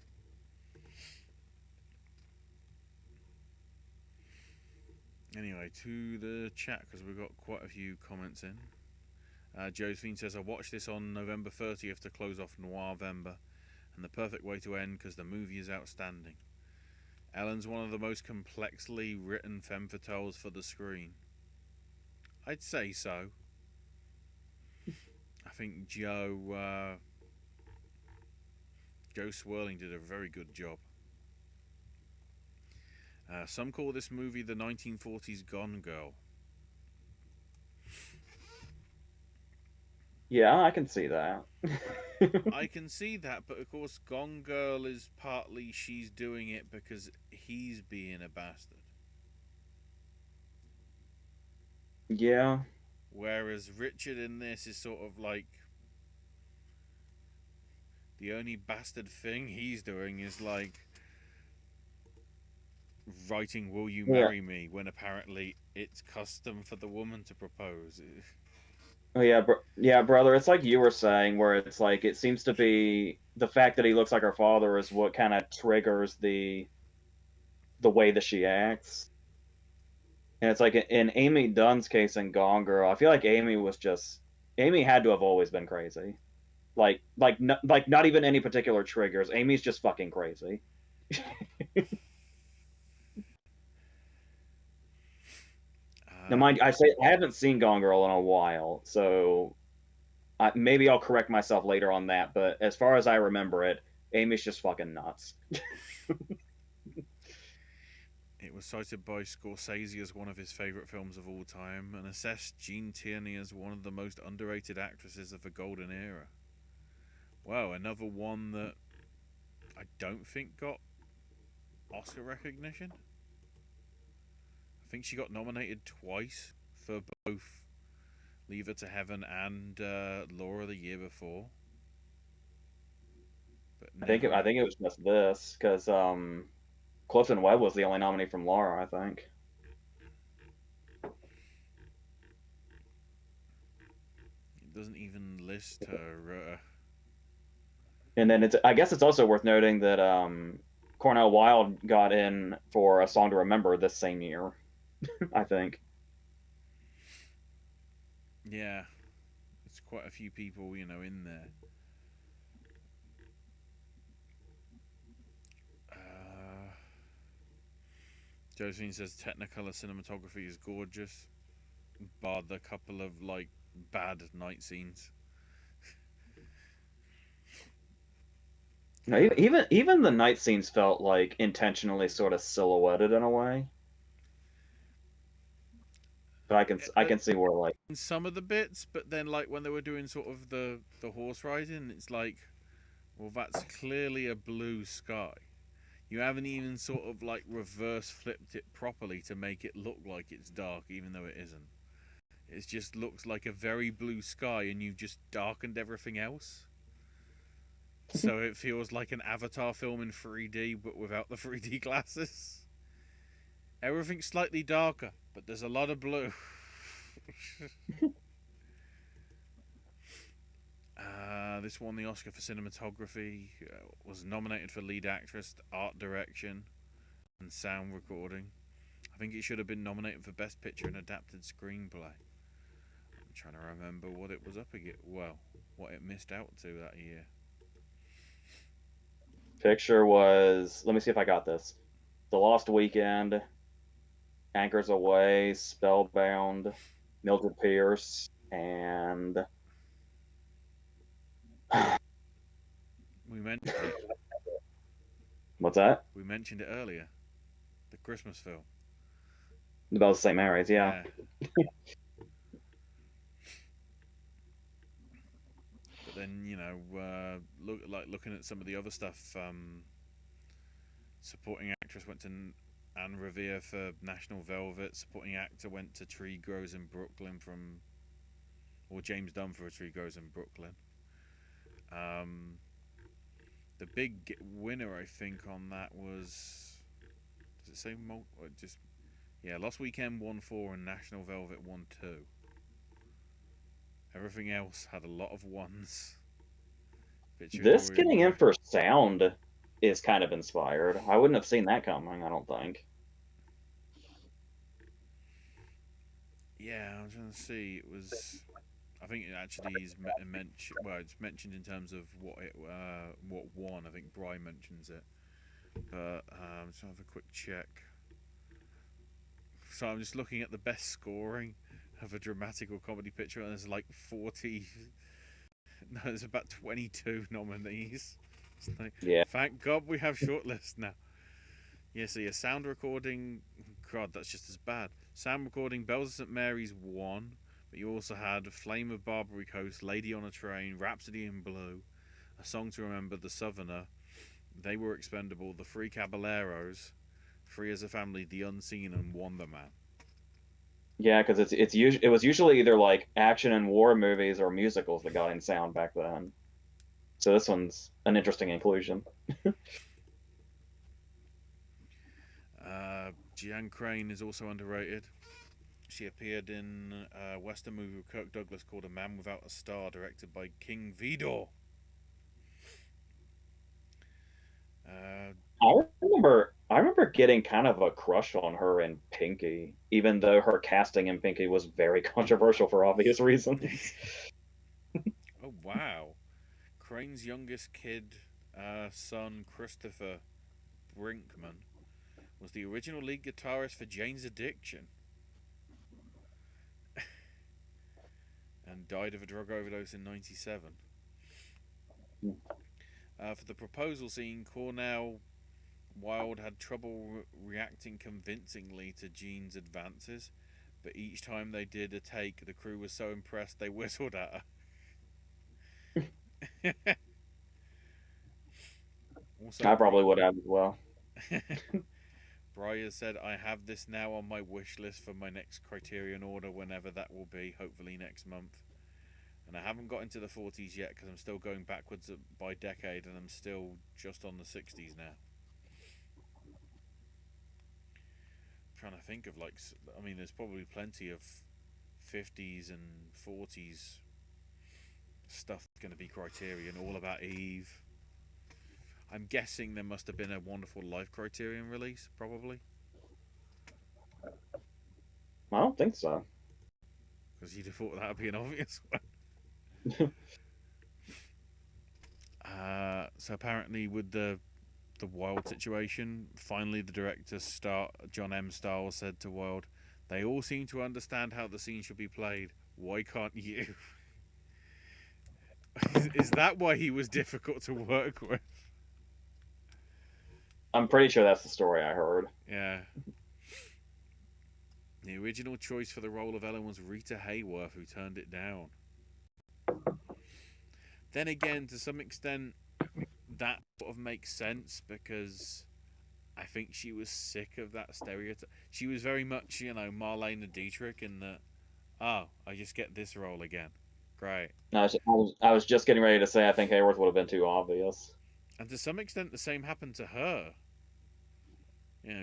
Speaker 1: Anyway, to the chat, because we've got quite a few comments in. Josephine says, I watched this on November 30th to close off Noirvember, and the perfect way to end because the movie is outstanding. Ellen's one of the most complexly written femme fatales for the screen. I'd say so. I think Joe Swirling did a very good job. Some call this movie the 1940s Gone Girl.
Speaker 3: Yeah, I can see that.
Speaker 1: I can see that, but of course Gone Girl is partly she's doing it because he's being a bastard.
Speaker 3: Yeah.
Speaker 1: Whereas Richard in this is sort of like the only bastard thing he's doing is like writing "Will you marry me?" when apparently it's custom for the woman to propose.
Speaker 3: Oh yeah, yeah, brother. It's like you were saying, where it's like it seems to be the fact that he looks like her father is what kind of triggers the way that she acts. And it's like in Amy Dunn's case in Gone Girl, I feel like Amy had to have always been crazy. Like not even any particular triggers. Amy's just fucking crazy. Now, mind you, I say I haven't seen Gone Girl in a while, so maybe I'll correct myself later on that. But as far as I remember it, Amy's just fucking nuts.
Speaker 1: It was cited by Scorsese as one of his favourite films of all time and assessed Jean Tierney as one of the most underrated actresses of the golden era. Wow, another one that I don't think got Oscar recognition. I think she got nominated twice for both Leave Her to Heaven and Laura the year before. But
Speaker 3: I think it was just this because Clifton Webb was the only nominee from Laura, I think.
Speaker 1: It doesn't even list her.
Speaker 3: And then I guess it's also worth noting that Cornell Wilde got in for A Song to Remember this same year, I think.
Speaker 1: Yeah, it's quite a few people, in there. Josephine says Technicolor cinematography is gorgeous, bar the couple of like bad night scenes.
Speaker 3: No, even the night scenes felt like intentionally sort of silhouetted in a way. But I can see where like
Speaker 1: in some of the bits, but then like when they were doing sort of the horse riding, it's like, well, that's clearly a blue sky. You haven't even sort of like reverse flipped it properly to make it look like it's dark, even though it isn't. It just looks like a very blue sky, and you've just darkened everything else. So it feels like an Avatar film in 3D, but without the 3D glasses. Everything's slightly darker, but there's a lot of blue. This won the Oscar for cinematography, was nominated for lead actress, art direction, and sound recording. I think it should have been nominated for Best Picture and Adapted Screenplay. I'm trying to remember what it was up against. Well, what it missed out to that year.
Speaker 3: Picture was, let me see if I got this. The Lost Weekend, Anchors Away, Spellbound, Mildred Pierce, and
Speaker 1: We mentioned it.
Speaker 3: what's that?
Speaker 1: We mentioned it earlier. The Christmas film.
Speaker 3: The Bells of St. Mary's, yeah.
Speaker 1: But then looking at some of the other stuff. Supporting actress went to Anne Revere for National Velvet. Supporting actor went to Tree Grows in Brooklyn or James Dunn for A Tree Grows in Brooklyn. The big winner, I think, on that was. Does it say Lost Weekend won 4 and National Velvet won 2. Everything else had a lot of ones.
Speaker 3: This getting in for sound is kind of inspired. I wouldn't have seen that coming, I don't think.
Speaker 1: Yeah, I was trying to see. It was. I think it actually is mentioned. Well, it's mentioned in terms of what won. I think Bry mentions it. But let's have a quick check. So I'm just looking at the best scoring of a dramatic or comedy picture, and there's like 40. No, there's about 22 nominees.
Speaker 3: Yeah.
Speaker 1: Thank God we have shortlist now. Yeah, so sound recording. God, that's just as bad. Sound recording, Bells of St. Mary's won, but you also had Flame of Barbary Coast, Lady on a Train, Rhapsody in Blue, A Song to Remember, The Southerner, They Were Expendable, The Three Caballeros, Free as a Family, The Unseen, and Wonder Man.
Speaker 3: Yeah, because it was usually either like action and war movies or musicals that got in sound back then. So this one's an interesting inclusion.
Speaker 1: Jeanne Crane is also underrated. She appeared in a Western movie with Kirk Douglas called A Man Without a Star, directed by King Vidor.
Speaker 3: I remember getting kind of a crush on her in Pinky, even though her casting in Pinky was very controversial for obvious reasons.
Speaker 1: Oh wow! Crane's youngest son Christopher Brinkman was the original lead guitarist for Jane's Addiction, and died of a drug overdose in '97. For the proposal scene, Cornell Wilde had trouble reacting convincingly to Jean's advances, but each time they did a take, the crew was so impressed they whistled at her. Also,
Speaker 3: I probably would have as well.
Speaker 1: Breyer said, I have this now on my wish list for my next Criterion order, whenever that will be, hopefully next month. And I haven't got into the 40s yet because I'm still going backwards by decade, and I'm still just on the 60s now. I'm trying to think of there's probably plenty of 50s and 40s stuff going to be Criterion, All About Eve. I'm guessing there must have been a Wonderful Life Criterion release, probably.
Speaker 3: I don't think so.
Speaker 1: Because you'd have thought that would be an obvious one. So apparently with the Wilde situation, finally the director John M. Stiles said to Wilde, they all seem to understand how the scene should be played. Why can't you? Is that why he was difficult to work with?
Speaker 3: I'm pretty sure that's the story I heard.
Speaker 1: Yeah. The original choice for the role of Ellen was Rita Hayworth, who turned it down. Then again, to some extent, that sort of makes sense, because I think she was sick of that stereotype. She was very much, Marlene Dietrich in that, I just get this role again. Great.
Speaker 3: I was just getting ready to say I think Hayworth would have been too obvious.
Speaker 1: And to some extent, the same happened to her.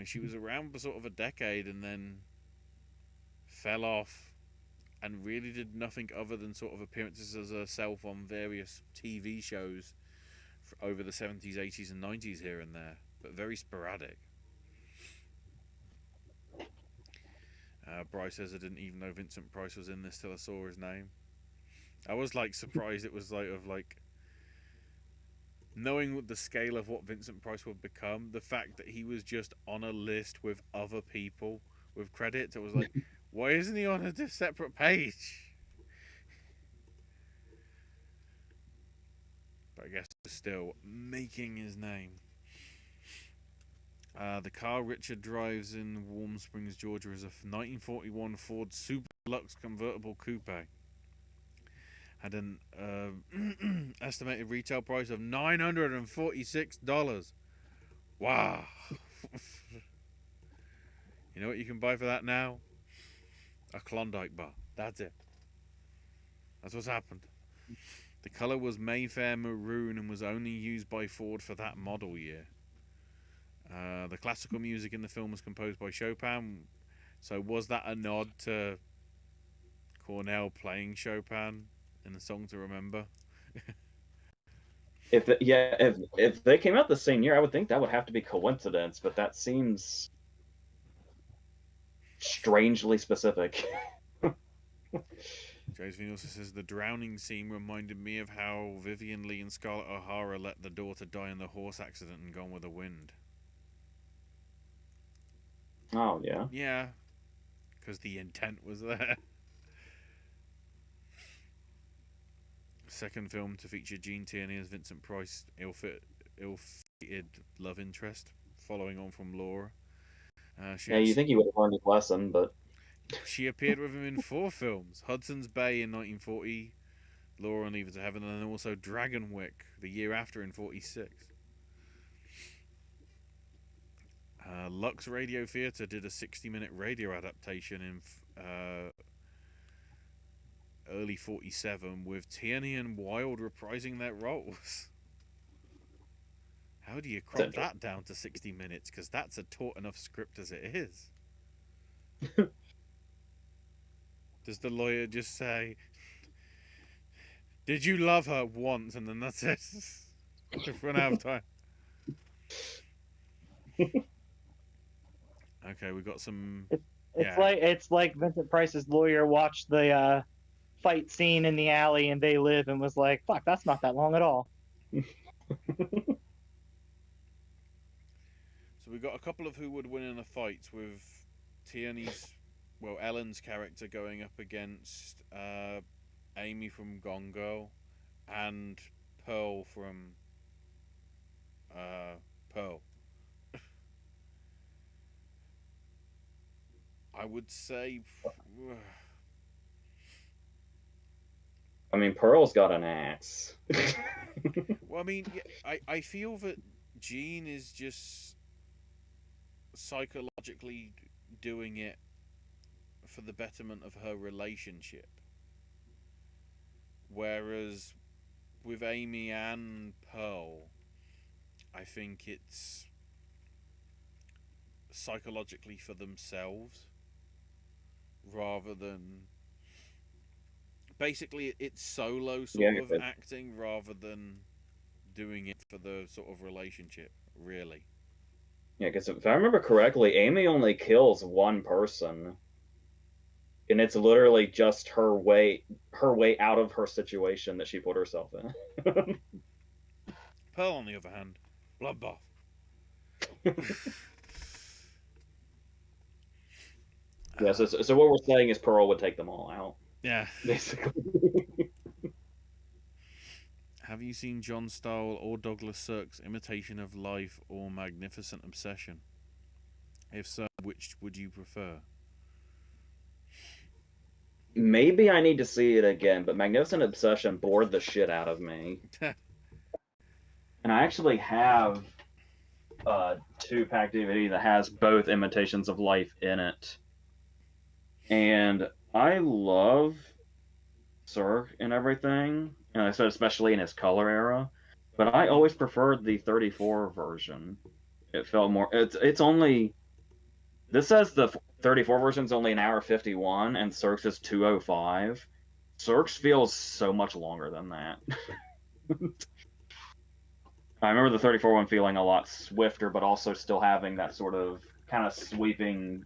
Speaker 1: She was around for sort of a decade and then fell off and really did nothing other than sort of appearances as herself on various TV shows over the 70s, 80s, and 90s here and there, but very sporadic. Bryce says, I didn't even know Vincent Price was in this till I saw his name. I was surprised it was knowing the scale of what Vincent Price would become, the fact that he was just on a list with other people with credits, it was like, why isn't he on a separate page? But I guess still making his name. The car Richard drives in Warm Springs, Georgia is a 1941 Ford Super Deluxe convertible coupe. Had an estimated retail price of $946. Wow. You know what you can buy for that now? A Klondike bar. That's it. That's what's happened. The color was Mayfair maroon and was only used by Ford for that model year. The classical music in the film was composed by Chopin. So was that a nod to Cornell playing Chopin in the song to remember?
Speaker 3: If they came out the same year, I would think that would have to be coincidence, but that seems strangely specific.
Speaker 1: James Veen also says the drowning scene reminded me of how Vivian Leigh and Scarlett O'Hara let the daughter die in the horse accident in Gone with the Wind.
Speaker 3: Oh, yeah.
Speaker 1: Yeah, because the intent was there. Second film to feature Gene Tierney as Vincent Price, ill-fated love interest, following on from Laura.
Speaker 3: You think he would have learned his lesson, but...
Speaker 1: She appeared with him in 4 films. Hudson's Bay in 1940, Laura on Leave It to Heaven, and then also Dragonwyck the year after in 1946. Lux Radio Theatre did a 60-minute radio adaptation in early 1947 with Tierney and Wilde reprising their roles. How do you crop that down to 60 minutes? Because that's a taut enough script as it is. Does the lawyer just say, did you love her once, and then that's it? We've run out of time. Okay, we got some...
Speaker 2: It's like Vincent Price's lawyer watched the fight scene in the alley in They Live and was like, fuck, that's not that long at all.
Speaker 1: So we got a couple of who would win in a fight with Ellen's character going up against Amy from Gone Girl and Pearl from Pearl. I would say...
Speaker 3: I mean, Pearl's got an axe.
Speaker 1: Well, I mean, I feel that Jean is just psychologically doing it for the betterment of her relationship. Whereas with Amy and Pearl, I think it's psychologically for themselves rather than... Basically, it's solo sort of acting rather than doing it for the sort of relationship, really.
Speaker 3: Yeah, because if I remember correctly, Amy only kills one person, and it's literally just her way out of her situation that she put herself in.
Speaker 1: Pearl, on the other hand, bloodbath.
Speaker 3: Yeah, so what we're saying is Pearl would take them all out.
Speaker 1: Yeah.
Speaker 3: Basically.
Speaker 1: Have you seen John Stahl or Douglas Sirk's Imitation of Life or Magnificent Obsession? If so, which would you prefer?
Speaker 3: Maybe I need to see it again, but Magnificent Obsession bored the shit out of me. And I actually have a 2-pack DVD that has both Imitations of Life in it. And I love Sirk and everything, and I said especially in his color era, but I always preferred the 34 version. It felt more... It's only... This says the 34 version is only an hour 51, and Sirk's is 2:05. Sirk's feels so much longer than that. I remember the 34 one feeling a lot swifter, but also still having that sort of kind of sweeping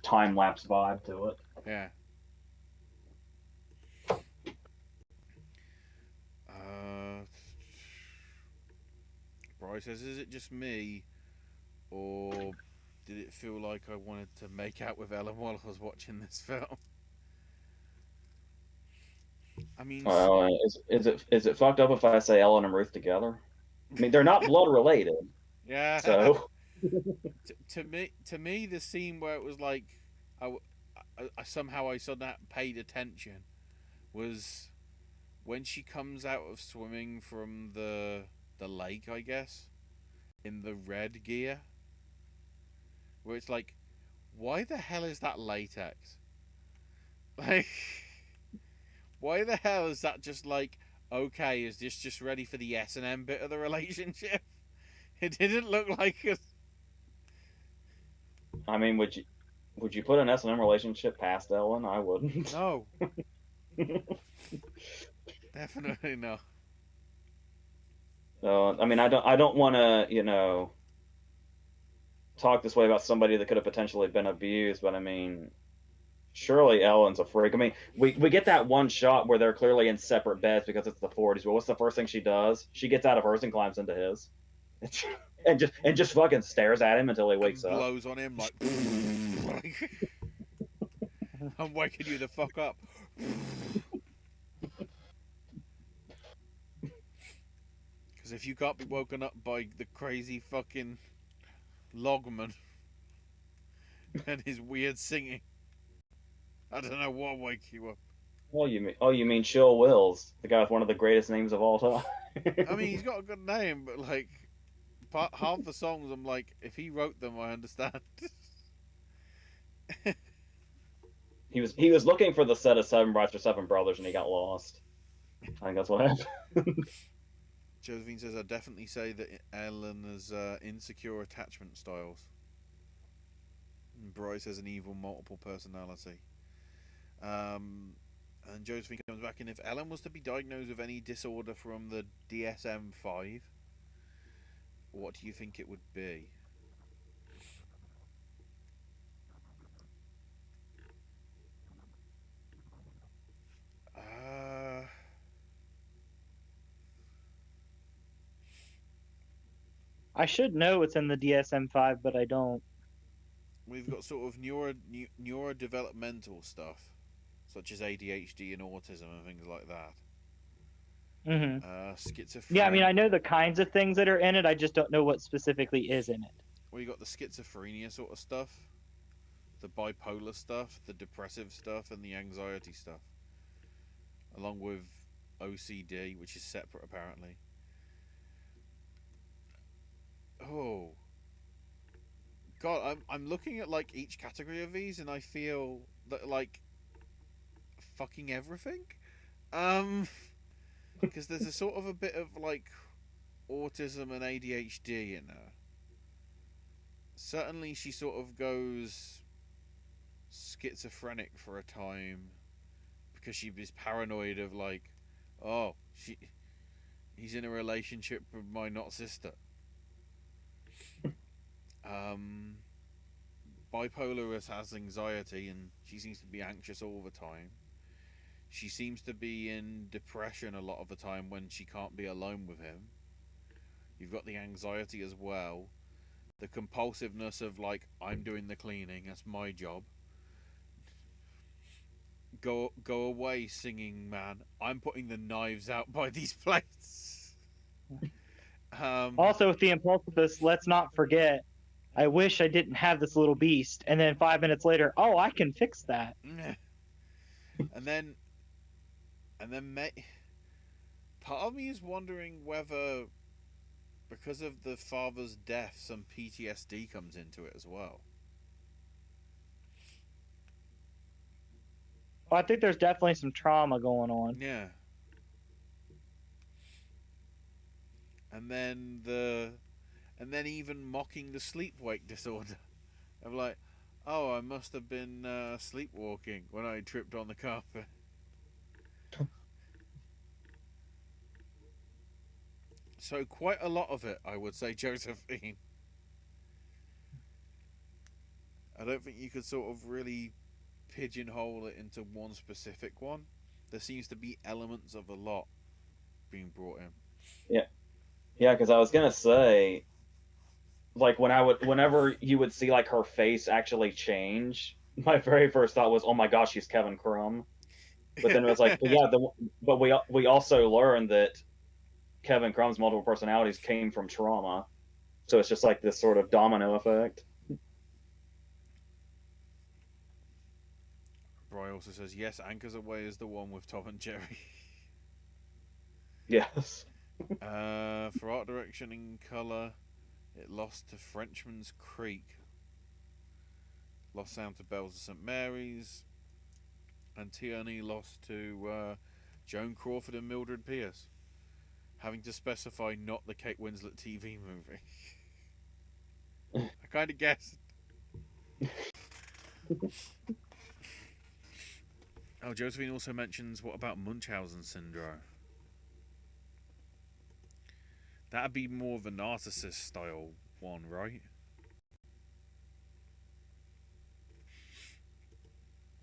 Speaker 3: time-lapse vibe to it.
Speaker 1: Yeah. Bryce says, is it just me, or did it feel like I wanted to make out with Ellen while I was watching this film? I mean,
Speaker 3: Is it fucked up if I say Ellen and Ruth together? I mean, they're not blood related,
Speaker 1: yeah.
Speaker 3: so
Speaker 1: To me, the scene where it was like I, I somehow I suddenly paid attention was when she comes out of swimming from the lake, I guess, in the red gear, where it's like, why the hell is that latex? Like, why the hell is that just like, okay, is this just ready for the S&M bit of the relationship? It didn't look like a...
Speaker 3: I mean, would you put an S&M relationship past Ellen? I wouldn't.
Speaker 1: No. Definitely no.
Speaker 3: I mean, I don't want to, talk this way about somebody that could have potentially been abused, but I mean, surely Ellen's a freak. I mean, we get that one shot where they're clearly in separate beds because it's the 40s. But what's the first thing she does? She gets out of hers and climbs into his, and just fucking stares at him until he wakes
Speaker 1: and
Speaker 3: up.
Speaker 1: blows on him like, I'm waking you the fuck up. Because if you can't be woken up by the crazy fucking logman and his weird singing, I don't know what will wake you up.
Speaker 3: You mean Chill Wills, the guy with one of the greatest names of all time.
Speaker 1: I mean, he's got a good name, but like, half the songs, I'm like, if he wrote them, I understand.
Speaker 3: He was looking for the set of Seven Brides for Seven Brothers, and he got lost. I think that's what happened.
Speaker 1: Josephine says, I definitely say that Ellen has insecure attachment styles. And Bryce has an evil multiple personality. And Josephine comes back, and if Ellen was to be diagnosed with any disorder from the DSM-5, what do you think it would be?
Speaker 2: I should know it's in the DSM-5, but I don't.
Speaker 1: We've got sort of neurodevelopmental stuff, such as ADHD and autism and things like that.
Speaker 2: Mm-hmm.
Speaker 1: Schizophrenia.
Speaker 2: Yeah, I mean, I know the kinds of things that are in it. I just don't know what specifically is in it.
Speaker 1: Well, you got the schizophrenia sort of stuff, the bipolar stuff, the depressive stuff, and the anxiety stuff, along with OCD, which is separate apparently. Oh God, I'm looking at like each category of these, and I feel that like fucking everything. Because there's a sort of a bit of like autism and ADHD in her. Certainly, she sort of goes schizophrenic for a time because she was paranoid of like, oh, he's in a relationship with my not sister. Bipolar has anxiety, and she seems to be anxious all the time. She seems to be in depression a lot of the time when she can't be alone with him. You've got the anxiety as well. The compulsiveness of like, I'm doing the cleaning, that's my job. Go away, singing man. I'm putting the knives out by these plates.
Speaker 2: Also, with the impulsiveness, let's not forget, I wish I didn't have this little beast. And then 5 minutes later, oh, I can fix that.
Speaker 1: And then part of me is wondering whether, because of the father's death, some PTSD comes into it as well.
Speaker 2: Well, I think there's definitely some trauma going on.
Speaker 1: Yeah. And then even mocking the sleep-wake disorder. I'm like, oh, I must have been sleepwalking when I tripped on the carpet. So quite a lot of it, I would say, Josephine. I don't think you could sort of really pigeonhole it into one specific one. There seems to be elements of a lot being brought in.
Speaker 3: Yeah, because I was gonna say, like whenever you would see like her face actually change, my very first thought was, oh my gosh, she's Kevin Crumb. But then it was like, but yeah, but we also learned that Kevin Crumb's multiple personalities came from trauma, so it's just like this sort of domino effect.
Speaker 1: Bry also says, yes, Anchors Away is the one with Tom and Jerry.
Speaker 3: Yes.
Speaker 1: For art direction in colour, it lost to Frenchman's Creek, lost out to Bells of St Mary's, and Tierney lost to Joan Crawford and Mildred Pierce, having to specify not the Kate Winslet TV movie. I kind of guessed. Oh, Josephine also mentions, what about Munchausen syndrome? That'd be more of a narcissist style one, right?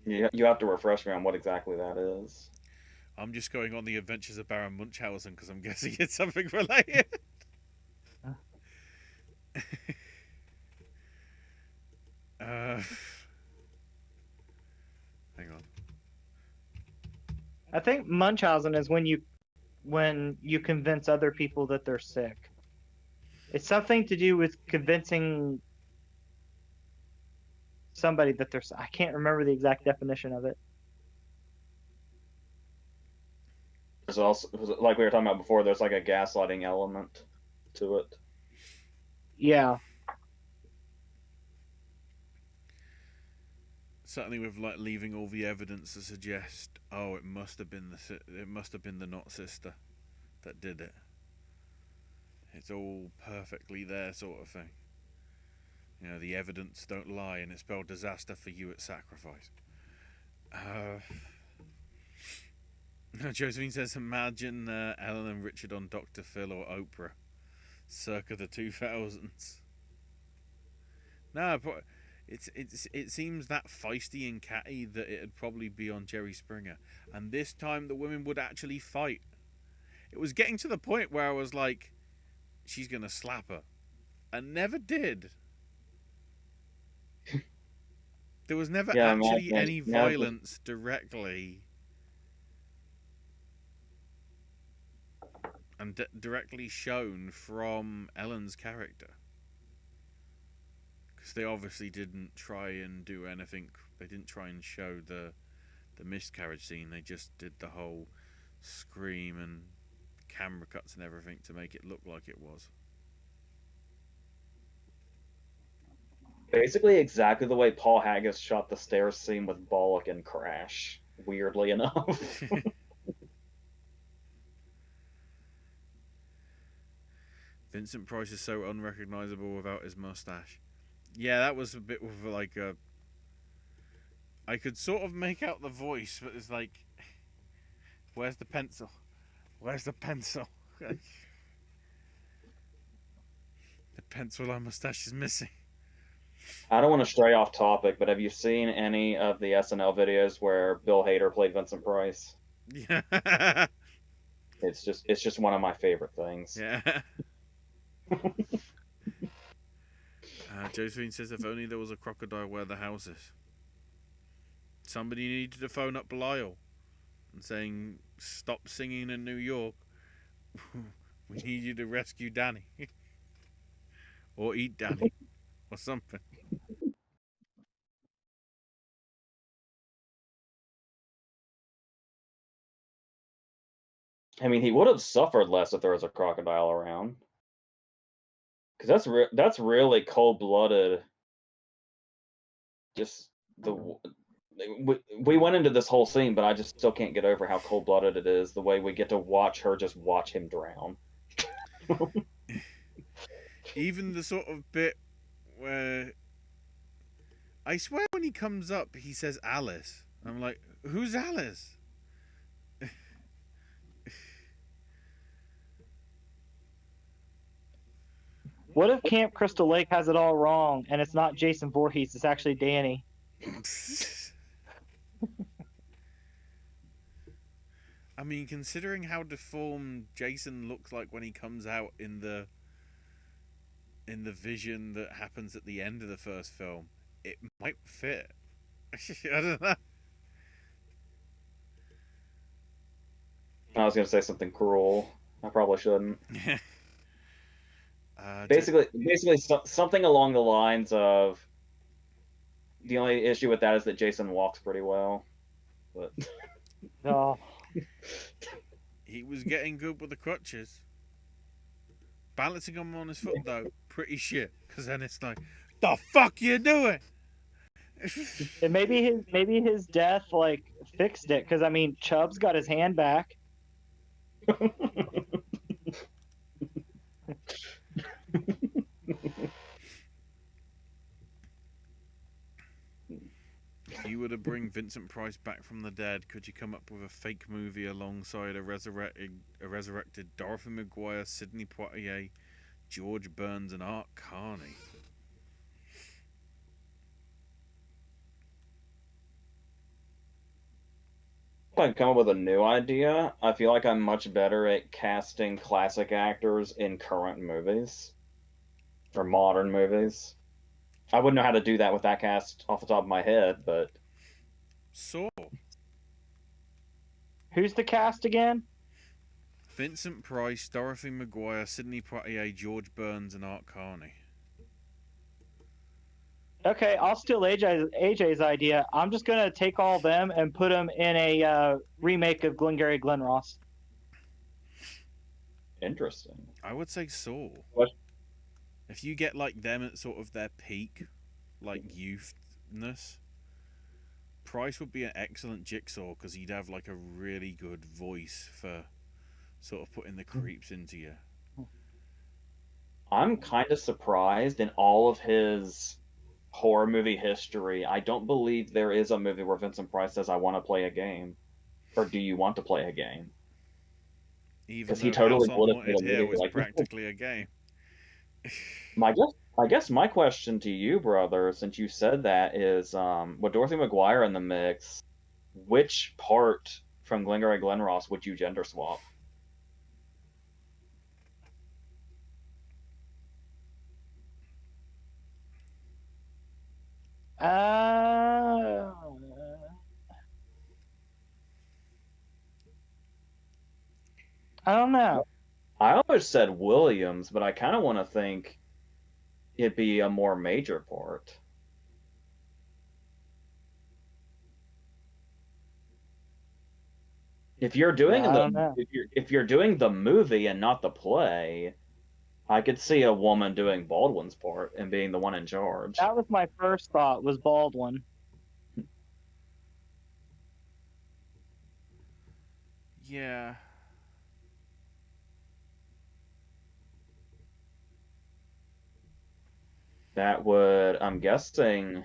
Speaker 3: You have to refresh me on what exactly that is.
Speaker 1: I'm just going on the adventures of Baron Munchausen because I'm guessing it's something related. Hang on.
Speaker 2: I think Munchausen is when you convince other people that they're sick. It's something to do with convincing somebody that they're. I can't remember the exact definition of it.
Speaker 3: There's also, like we were talking about before, there's like a gaslighting element to it.
Speaker 2: Yeah.
Speaker 1: Certainly, with like leaving all the evidence to suggest, oh, it must have been the not sister that did it. It's all perfectly there, sort of thing. You know, the evidence don't lie, and it spelled disaster for you at sacrifice. Josephine says, imagine Ellen and Richard on Dr. Phil or Oprah, circa the 2000s. No, but it seems that feisty and catty that it'd probably be on Jerry Springer, and this time the women would actually fight. It was getting to the point where I was like, she's gonna slap her, and never did. There was never actually any violence directly and directly shown from Ellen's character. Because they obviously didn't try and do anything. They didn't try and show the miscarriage scene. They just did the whole scream and camera cuts and everything to make it look like it was.
Speaker 3: Basically exactly the way Paul Haggis shot the stairs scene with Bullock in Crash, weirdly enough.
Speaker 1: Vincent Price is so unrecognizable without his mustache. Yeah, that was a bit of like a... I could sort of make out the voice, but it's like... Where's the pencil? Where's the pencil? The pencil on mustache is missing.
Speaker 3: I don't want to stray off topic, but have you seen any of the SNL videos where Bill Hader played Vincent Price?
Speaker 1: Yeah.
Speaker 3: It's just one of my favorite things.
Speaker 1: Yeah. Josephine says, if only there was a crocodile where the house is. Somebody needed to phone up Belial and saying, stop singing in New York. We need you to rescue Danny. Or eat Danny. Or something.
Speaker 3: I mean, he would have suffered less if there was a crocodile around. Because that's really cold-blooded. Just we went into this whole scene, but I just still can't get over how cold-blooded it is. The way we get to watch her just watch him drown.
Speaker 1: Even the sort of bit where I swear when he comes up, he says Alice. I'm like, who's Alice?
Speaker 2: What if Camp Crystal Lake has it all wrong and it's not Jason Voorhees, it's actually Danny?
Speaker 1: I mean, considering how deformed Jason looks like when he comes out in the vision that happens at the end of the first film, it might fit. I don't know.
Speaker 3: I was gonna say something cruel. I probably shouldn't.
Speaker 1: uh, j-
Speaker 3: Basically, something along the lines of the only issue with that is that Jason walks pretty well, but
Speaker 2: Oh,
Speaker 1: he was getting good with the crutches. Balancing them on his foot though, pretty shit. Because then it's like, the fuck you doing?
Speaker 2: and maybe his death like fixed it because I mean Chubb's got his hand back.
Speaker 1: If you were to bring Vincent Price back from the dead, could you come up with a fake movie alongside a resurrected Dorothy Maguire, Sidney Poitier, George Burns, and Art Carney?
Speaker 3: if I come up with a new idea, I feel like I'm much better at casting classic actors in current movies or modern movies. I wouldn't know how to do that with that cast off the top of my head, but
Speaker 1: Saw.
Speaker 2: Who's the cast again?
Speaker 1: Vincent Price, Dorothy Maguire, Sidney Poitier, George Burns, and Art Carney.
Speaker 2: Okay, I'll steal AJ's idea. I'm just gonna take all of them and put them in a remake of Glengarry Glen Ross.
Speaker 3: interesting.
Speaker 1: I would say Saw.
Speaker 3: What?
Speaker 1: If you get like them at sort of their peak, like youthness, Price would be an excellent Jigsaw because he'd have like a really good voice for sort of putting the creeps into you.
Speaker 3: I'm kind of surprised in all of his horror movie history. I don't believe there is a movie where Vincent Price says, "I want to play a game," or "Do you want to play a game?"
Speaker 1: Even
Speaker 3: Because he
Speaker 1: though House
Speaker 3: totally
Speaker 1: on
Speaker 3: would have made
Speaker 1: Haunted
Speaker 3: a
Speaker 1: Hill
Speaker 3: movie
Speaker 1: is
Speaker 3: like
Speaker 1: practically a game.
Speaker 3: I guess my question to you, brother, since you said that, is with Dorothy McGuire in the mix, which part from Glengarry Glen Ross would you gender swap?
Speaker 2: Uh, I don't know.
Speaker 3: I always said Williams, but I kind of want to think it'd be a more major part. If you're doing
Speaker 2: Yeah, I don't know.
Speaker 3: if you're doing the movie and not the play, I could see a woman doing Baldwin's part and being the one in charge.
Speaker 2: That was my first thought. Was Baldwin.
Speaker 1: Yeah.
Speaker 3: That would, I'm guessing,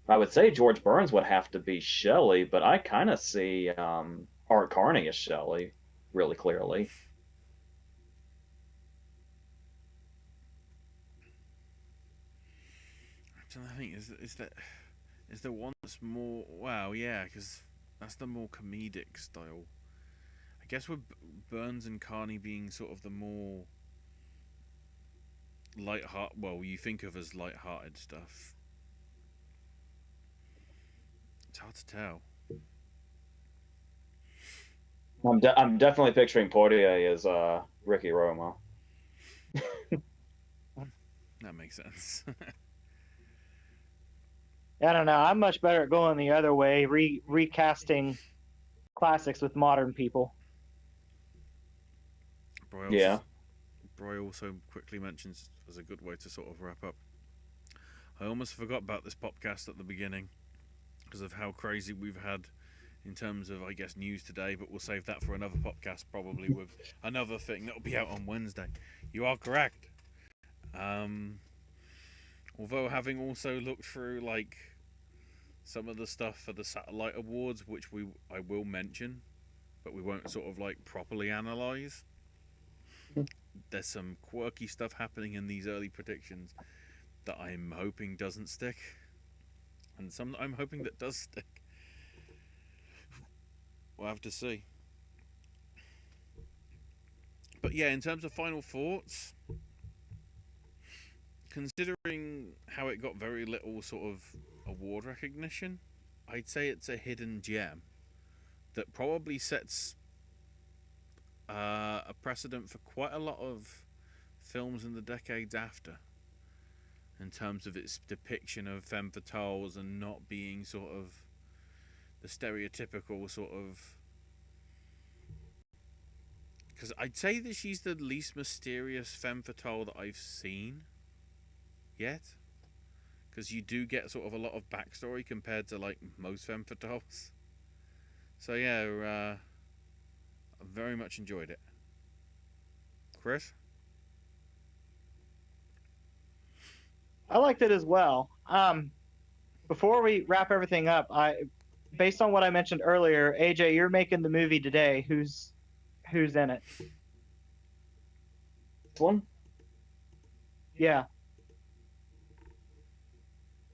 Speaker 3: I would say George Burns would have to be Shelley, but I kind of see Art Carney as Shelley really clearly.
Speaker 1: I'm trying to think. Is there one that's more? Wow, yeah, because that's the more comedic style. I guess with Burns and Carney being sort of the more light-hearted. Well, you think of as light-hearted stuff. It's hard to tell.
Speaker 3: I'm definitely picturing Portier as Ricky Roma.
Speaker 1: That makes sense.
Speaker 2: I don't know. I'm much better at going the other way, recasting classics with modern people.
Speaker 3: Yeah.
Speaker 1: Bry also quickly mentions as a good way to sort of wrap up. I almost forgot about this podcast at the beginning because of how crazy we've had in terms of, I guess, news today, but we'll save that for another podcast, probably with another thing that'll be out on Wednesday. You are correct. Although having also looked through like some of the stuff for the satellite awards, which I will mention, but we won't sort of like properly analyze. There's some quirky stuff happening in these early predictions that I'm hoping doesn't stick, and some I'm hoping that does stick. We'll have to see. But yeah, in terms of final thoughts, considering how it got very little sort of award recognition, I'd say it's a hidden gem that probably sets a precedent for quite a lot of films in the decades after, in terms of its depiction of femme fatales and not being sort of the stereotypical sort of. Because I'd say that she's the least mysterious femme fatale that I've seen yet. Because you do get sort of a lot of backstory compared to like most femme fatales. So yeah, I very much enjoyed it. Chris?
Speaker 2: I liked it as well. Before we wrap everything up, based on what I mentioned earlier, AJ, you're making the movie today. Who's in it?
Speaker 3: This one?
Speaker 2: Yeah.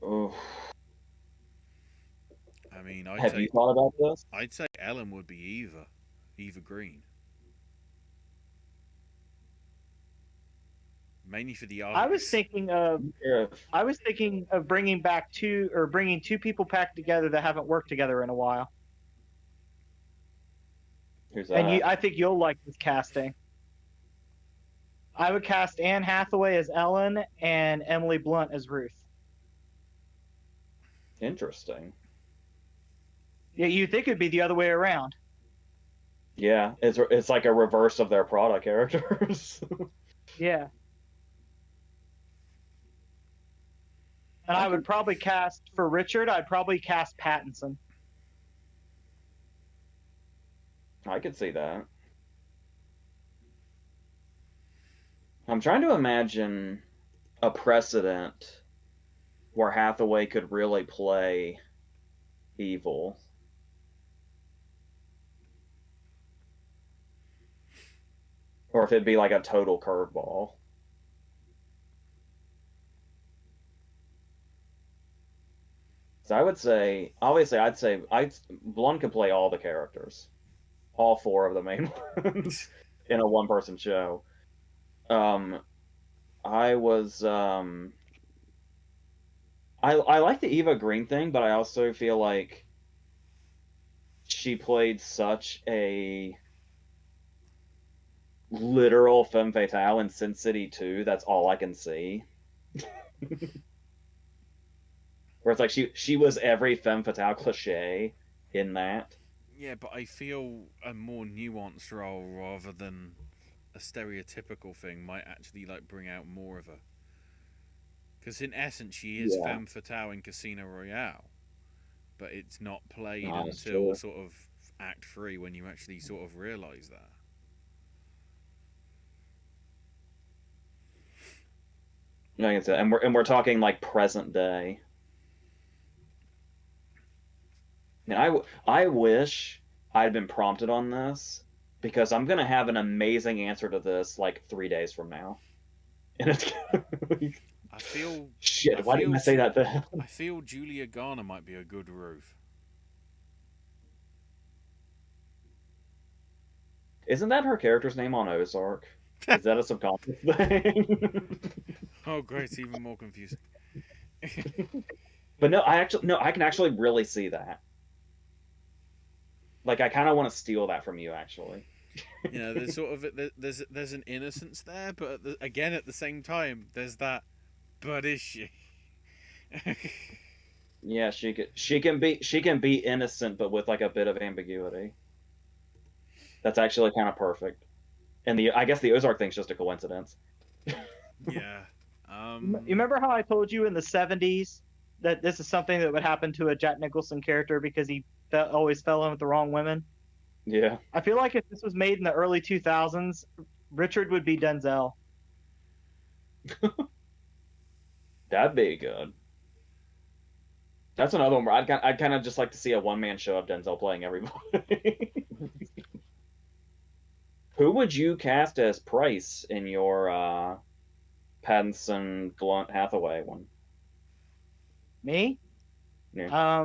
Speaker 3: Oh.
Speaker 1: I mean,
Speaker 3: Have you thought about this?
Speaker 1: I'd say Ellen would be Eva Green. Mainly for the
Speaker 2: I was
Speaker 1: eyes.
Speaker 2: thinking of bringing two people back together that haven't worked together in a while.
Speaker 3: Who's that?
Speaker 2: And I think you'll like this casting. I would cast Anne Hathaway as Ellen and Emily Blunt as Ruth.
Speaker 3: Interesting.
Speaker 2: Yeah, you think it'd be the other way around.
Speaker 3: Yeah, it's like a reverse of their product characters.
Speaker 2: Yeah. And I would probably cast, for Richard, I'd probably cast Pattinson.
Speaker 3: I could see that. I'm trying to imagine a precedent where Hathaway could really play evil. Or if it'd be like a total curveball. So I would say, obviously, Blonde could play all the characters, all four of the main ones in a one-person show. I like the Eva Green thing, but I also feel like she played such a literal femme fatale in Sin City 2. That's all I can see. Where it's like she was every femme fatale cliche in that.
Speaker 1: Yeah, but I feel a more nuanced role rather than a stereotypical thing might actually like bring out more of her. Because in essence, she is femme fatale in Casino Royale, but it's not played until sort of Act 3 when you actually sort of realise that.
Speaker 3: Like I said, and we're talking like present day. And I wish I'd been prompted on this because I'm gonna have an amazing answer to this like 3 days from now. And it's
Speaker 1: I feel
Speaker 3: shit. Why didn't I say that then?
Speaker 1: I feel Julia Garner might be a good Ruth.
Speaker 3: Isn't that her character's name on Ozark? Is that a subconscious thing?
Speaker 1: Oh, great! It's even more confusing.
Speaker 3: But no, I can actually really see that. Like, I kind of want to steal that from you, actually.
Speaker 1: You know, there's sort of there's an innocence there, but again, at the same time, there's that. But is she?
Speaker 3: Yeah, she can be innocent, but with like a bit of ambiguity. That's actually kind of perfect. And I guess the Ozark thing's just a coincidence.
Speaker 1: Yeah.
Speaker 2: You remember how I told you in the 70s that this is something that would happen to a Jack Nicholson character because he always fell in with the wrong women?
Speaker 3: Yeah.
Speaker 2: I feel like if this was made in the early 2000s, Richard would be Denzel.
Speaker 3: That'd be good. That's another one where I'd kind of just like to see a one-man show of Denzel playing everybody. Who would you cast as Price in your Pattinson Blunt Hathaway one?
Speaker 2: Me?
Speaker 3: Yeah.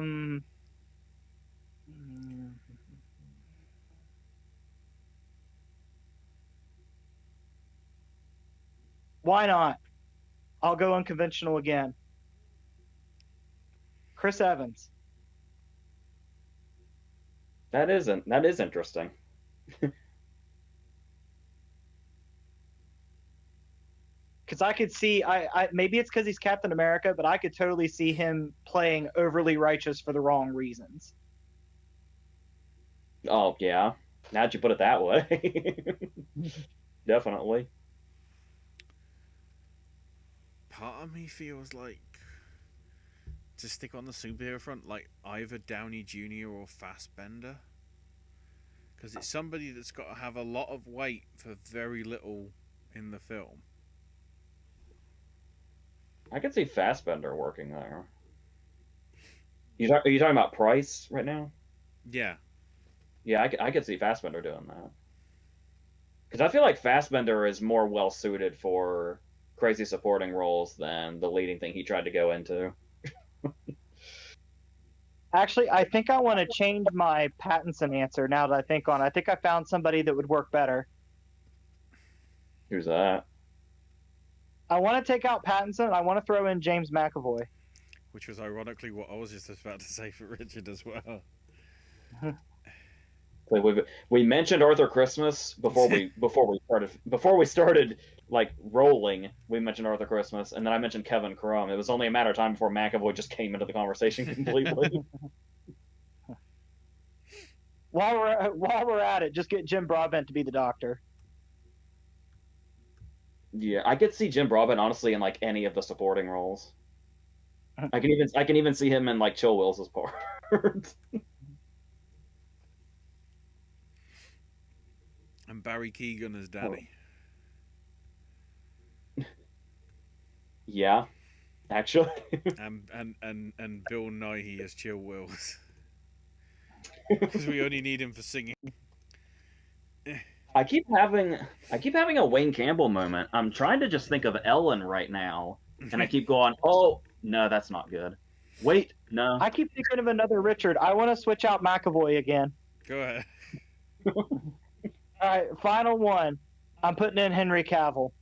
Speaker 2: Why not? I'll go unconventional again. Chris Evans.
Speaker 3: That is interesting.
Speaker 2: Because I could see, maybe it's because he's Captain America, but I could totally see him playing overly righteous for the wrong reasons.
Speaker 3: Oh yeah, now that you put it that way, definitely.
Speaker 1: Part of me feels like, to stick on the superhero front, like either Downey Jr. or Fassbender. Because it's somebody that's got to have a lot of weight for very little in the film.
Speaker 3: I could see Fassbender working there. Are you talking about Price right now?
Speaker 1: Yeah.
Speaker 3: Yeah, I could see Fassbender doing that. Because I feel like Fassbender is more well suited for crazy supporting roles than the leading thing he tried to go into.
Speaker 2: Actually, I think I want to change my Pattinson answer now that I think on it. I think I found somebody that would work better.
Speaker 3: Who's that?
Speaker 2: I want to take out Pattinson. I want to throw in James McAvoy.
Speaker 1: Which was ironically what I was just about to say for Richard as well.
Speaker 3: We mentioned Arthur Christmas before we started like rolling. We mentioned Arthur Christmas, and then I mentioned Kevin Crumb. It was only a matter of time before McAvoy just came into the conversation completely.
Speaker 2: While we're at it, just get Jim Broadbent to be the Doctor.
Speaker 3: Yeah, I could see Jim Broadbent honestly in like any of the supporting roles. I can even see him in like Chill Will's part.
Speaker 1: And Barry Keoghan as Danny.
Speaker 3: Yeah, actually.
Speaker 1: and Bill Nighy as Chill Wills. Because we only need him for singing.
Speaker 3: I keep having a Wayne Campbell moment. I'm trying to just think of Ellen right now, and I keep going, oh no, that's not good. Wait, no.
Speaker 2: I keep thinking of another Richard. I want to switch out McAvoy again.
Speaker 1: Go ahead.
Speaker 2: All right, final one. I'm putting in Henry Cavill.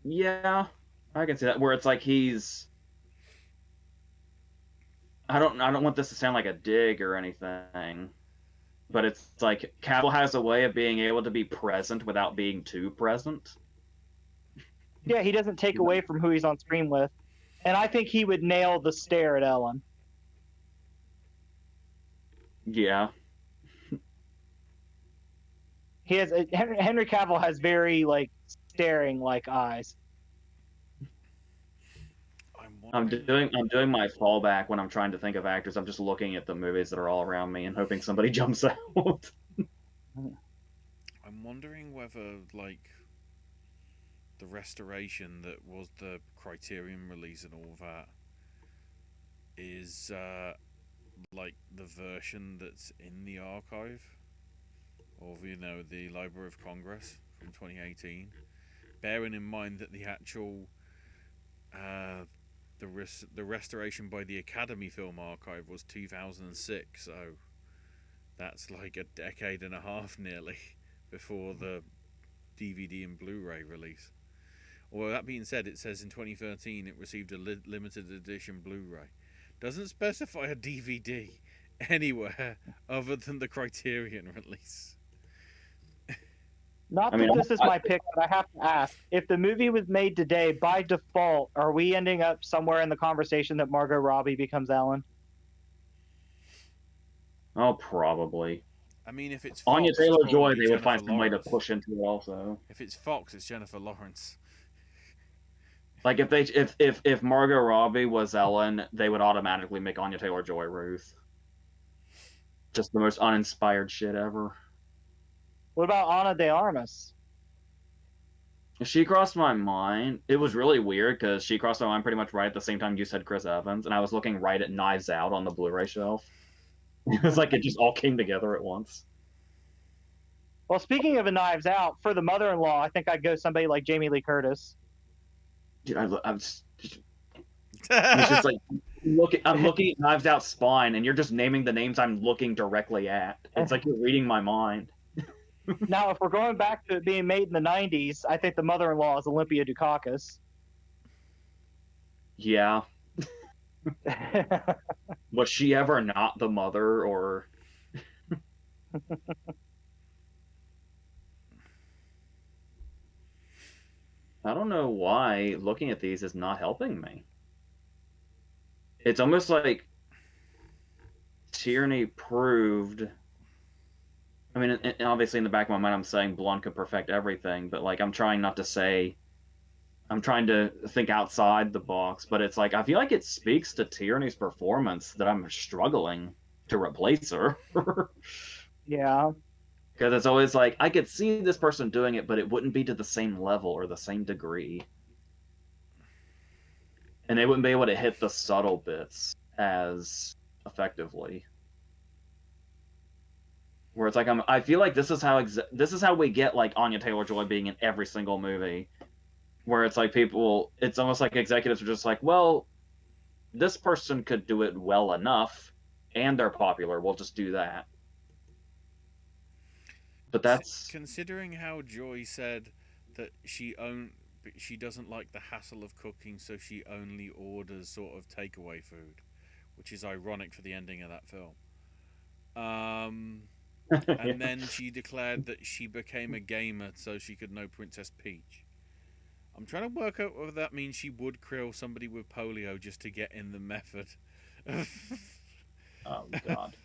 Speaker 3: Yeah, I can see that. Where it's like he's. I don't want this to sound like a dig or anything, but it's like Cavill has a way of being able to be present without being too present.
Speaker 2: Yeah, he doesn't take away from who he's on screen with, and I think he would nail the stare at Ellen.
Speaker 3: Yeah.
Speaker 2: He has Henry Cavill has very like staring like eyes.
Speaker 3: I'm doing my fallback when I'm trying to think of actors. I'm just looking at the movies that are all around me and hoping somebody jumps out.
Speaker 1: I'm wondering whether like the restoration that was the Criterion release and all that is like the version that's in the archive of the Library of Congress from 2018, bearing in mind that the actual the restoration by the Academy Film Archive was 2006, so that's like a decade and a half nearly before the DVD and Blu-ray release. Although that being said, it says in 2013 it received a limited edition Blu-ray. Doesn't specify a DVD anywhere other than the Criterion release.
Speaker 2: Not that this is my pick, but I have to ask. If the movie was made today, by default, are we ending up somewhere in the conversation that Margot Robbie becomes Ellen?
Speaker 3: Oh, probably.
Speaker 1: I mean, if it's
Speaker 3: Anya
Speaker 1: Fox,
Speaker 3: Taylor-Joy, they
Speaker 1: Jennifer
Speaker 3: would find some way to
Speaker 1: Lawrence.
Speaker 3: push into it also.
Speaker 1: If it's Fox, it's Jennifer Lawrence.
Speaker 3: Like if Margot Robbie was Ellen, they would automatically make Anya Taylor-Joy Ruth. Just the most uninspired shit ever.
Speaker 2: What about Ana de Armas?
Speaker 3: She crossed my mind. It was really weird because she crossed my mind pretty much right at the same time you said Chris Evans, and I was looking right at Knives Out on the Blu-ray shelf. It was like it just all came together at once.
Speaker 2: Well, speaking of a Knives Out, for the mother-in-law, I think I'd go somebody like Jamie Lee Curtis.
Speaker 3: Dude, I'm just it's just like I'm looking at Knives Out's spine, and you're just naming the names I'm looking directly at. It's like you're reading my mind.
Speaker 2: Now, if we're going back to it being made in the 90s, I think the mother-in-law is Olympia Dukakis.
Speaker 3: Yeah. Was she ever not the mother, or... I don't know why looking at these is not helping me. It's almost like Tierney proved... I mean, obviously in the back of my mind, I'm saying Blonde could perfect everything, but like I'm trying not to say... I'm trying to think outside the box, but it's like I feel like it speaks to Tierney's performance that I'm struggling to replace her.
Speaker 2: Yeah.
Speaker 3: Because it's always like, I could see this person doing it, but it wouldn't be to the same level or the same degree. And they wouldn't be able to hit the subtle bits as effectively. Where it's like, I feel like this is how we get like Anya Taylor-Joy being in every single movie. Where it's like it's almost like executives are just like, well, this person could do it well enough, and they're popular, we'll just do that. But that's...
Speaker 1: Considering how Joy said that she doesn't like the hassle of cooking, so she only orders sort of takeaway food, which is ironic for the ending of that film. And then she declared that she became a gamer so she could know Princess Peach. I'm trying to work out whether that means she would krill somebody with polio just to get in the method.
Speaker 3: Oh, God.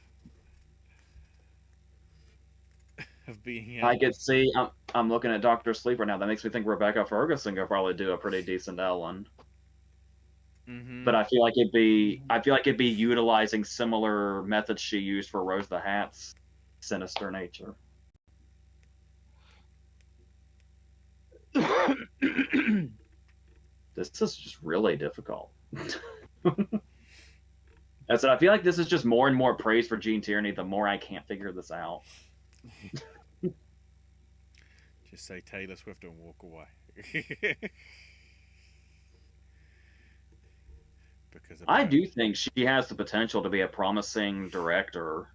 Speaker 1: Of being
Speaker 3: I could see. I'm looking at Dr. Sleeper now. That makes me think Rebecca Ferguson could probably do a pretty decent Ellen.
Speaker 1: Mm-hmm.
Speaker 3: But I feel like it'd be utilizing similar methods she used for Rose the Hat's sinister nature. This is just really difficult. I said, I feel like this is just more and more praise for Gene Tierney the more I can't figure this out.
Speaker 1: Just say Taylor Swift and walk away. Because
Speaker 3: I do think she has the potential to be a promising director,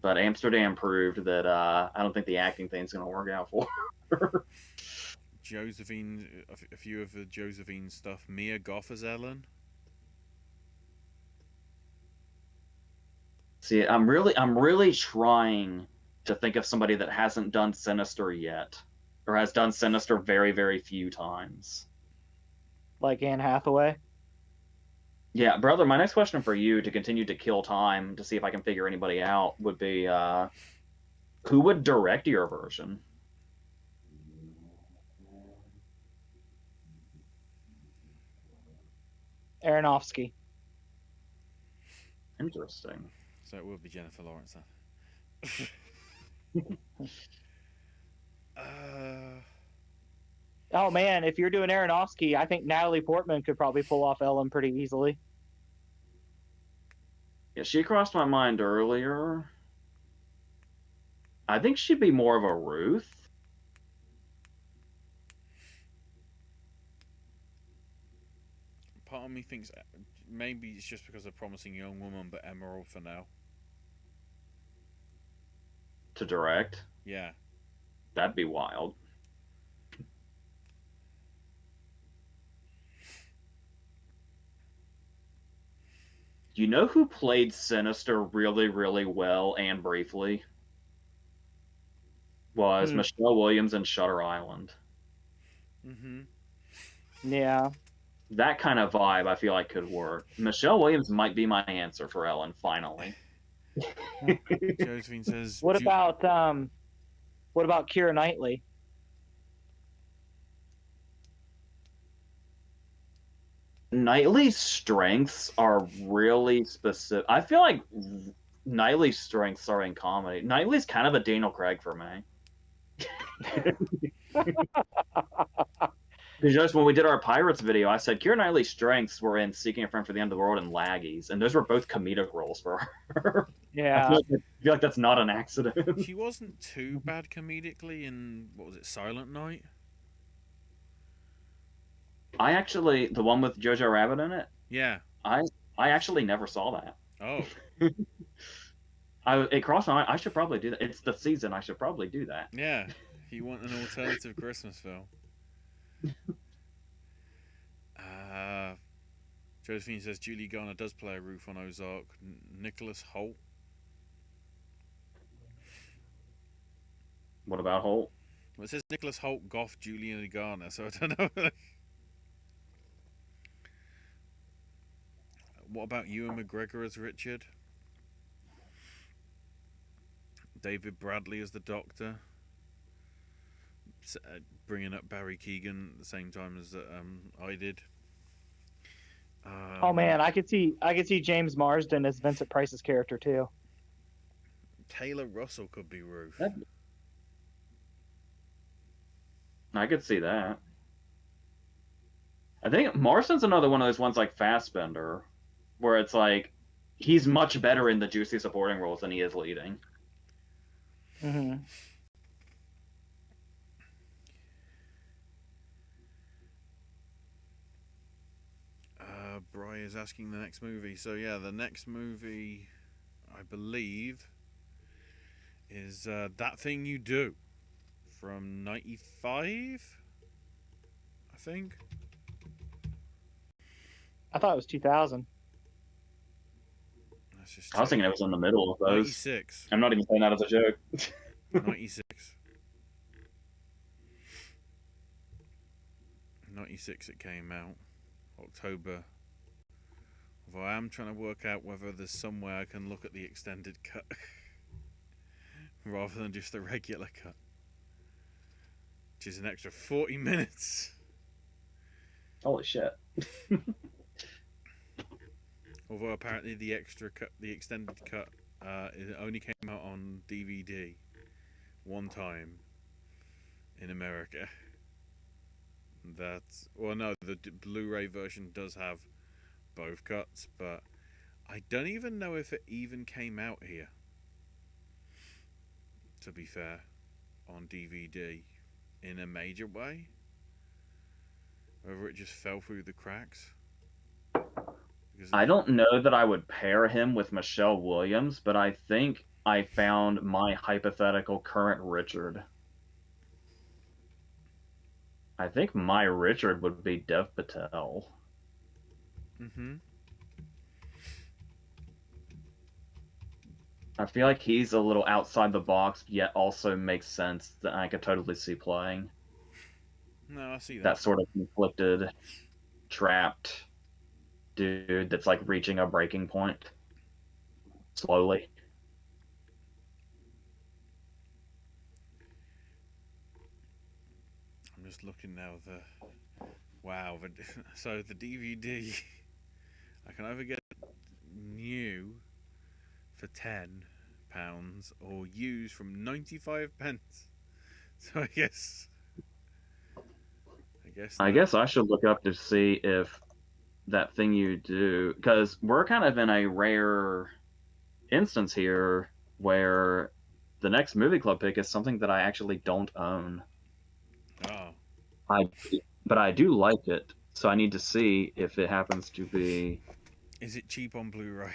Speaker 3: but Amsterdam proved that I don't think the acting thing's going to work out for her.
Speaker 1: Josephine, a few of the Josephine stuff. Mia Goth as Ellen.
Speaker 3: See, I'm really trying to think of somebody that hasn't done Sinister yet, or has done Sinister very, very few times.
Speaker 2: Like Anne Hathaway?
Speaker 3: Yeah, brother, my next question for you, to continue to kill time to see if I can figure anybody out, would be who would direct your version?
Speaker 2: Aronofsky.
Speaker 3: Interesting.
Speaker 1: So it will be Jennifer Lawrence then.
Speaker 2: Oh man, if you're doing Aronofsky, I think Natalie Portman could probably pull off Ellen pretty easily.
Speaker 3: Yeah, she crossed my mind earlier. I think she'd be more of a Ruth.
Speaker 1: Part of me thinks maybe it's just because of Promising Young Woman, but Emerald for now.
Speaker 3: To direct?
Speaker 1: Yeah.
Speaker 3: That'd be wild. Do you know who played Sinister really, really well and briefly? Was Michelle Williams in Shutter Island.
Speaker 1: Mm-hmm.
Speaker 2: Yeah.
Speaker 3: That kind of vibe I feel like could work. Michelle Williams might be my answer for Ellen, finally.
Speaker 1: Josephine says...
Speaker 2: What about Keira Knightley?
Speaker 3: Knightley's strengths are really specific. I feel like Knightley's strengths are in comedy. Knightley's kind of a Daniel Craig for me. Because just when we did our Pirates video, I said Keira Knightley's strengths were in Seeking a Friend for the End of the World and Laggies, and those were both comedic roles for her.
Speaker 2: Yeah.
Speaker 3: I feel like that's not an accident.
Speaker 1: She wasn't too bad comedically in, what was it, Silent Night?
Speaker 3: I actually, the one with Jojo Rabbit in it?
Speaker 1: Yeah.
Speaker 3: I actually never saw that.
Speaker 1: Oh.
Speaker 3: It crossed my mind. I should probably do that. It's the season. I should probably do that.
Speaker 1: Yeah, if you want an alternative Christmas film. Josephine says Julie Garner does play a roof on Ozark. Nicholas Holt.
Speaker 3: What about Holt?
Speaker 1: Well, it says Nicholas Holt, Goff, Julie Garner, so I don't know. What about Ewan McGregor as Richard? David Bradley as the Doctor. Bringing up Barry Keoghan at the same time as I did.
Speaker 2: Oh man, I could see James Marsden as Vincent Price's character too.
Speaker 1: Taylor Russell could be Ruth.
Speaker 3: I could see that. I think Marsden's another one of those ones like Fassbender, where it's like he's much better in the juicy supporting roles than he is leading.
Speaker 2: Mm-hmm.
Speaker 1: Bry is asking the next movie. So yeah, the next movie, I believe, is That Thing You Do from '95, I think.
Speaker 2: I thought it was 2000.
Speaker 3: I was thinking it was in the middle of those.
Speaker 1: 96.
Speaker 3: I'm not even saying that as a joke.
Speaker 1: 96. 96 it came out. October. Although I am trying to work out whether there's some way I can look at the extended cut rather than just the regular cut, which is an extra 40 minutes.
Speaker 3: Holy shit.
Speaker 1: Although apparently the extended cut, it only came out on DVD one time in America. The Blu-ray version does have both cuts, but I don't even know if it even came out here, to be fair, on DVD in a major way. Whether it just fell through the cracks.
Speaker 3: I don't know that I would pair him with Michelle Williams, but I think I found my hypothetical current Richard. I think my Richard would be Dev Patel.
Speaker 1: Mm-hmm.
Speaker 3: I feel like he's a little outside the box, yet also makes sense that I could totally see playing.
Speaker 1: No, I see that.
Speaker 3: That sort of conflicted, trapped dude that's like reaching a breaking point slowly.
Speaker 1: I'm just looking now. Wow. So the DVD, I can either get new for £10 or used from 95 pence. So I guess
Speaker 3: I should look up to see if That Thing You Do, because we're kind of in a rare instance here where the next movie club pick is something that I actually don't own.
Speaker 1: Oh.
Speaker 3: But I do like it, so I need to see if it happens to be.
Speaker 1: Is it cheap on Blu-ray?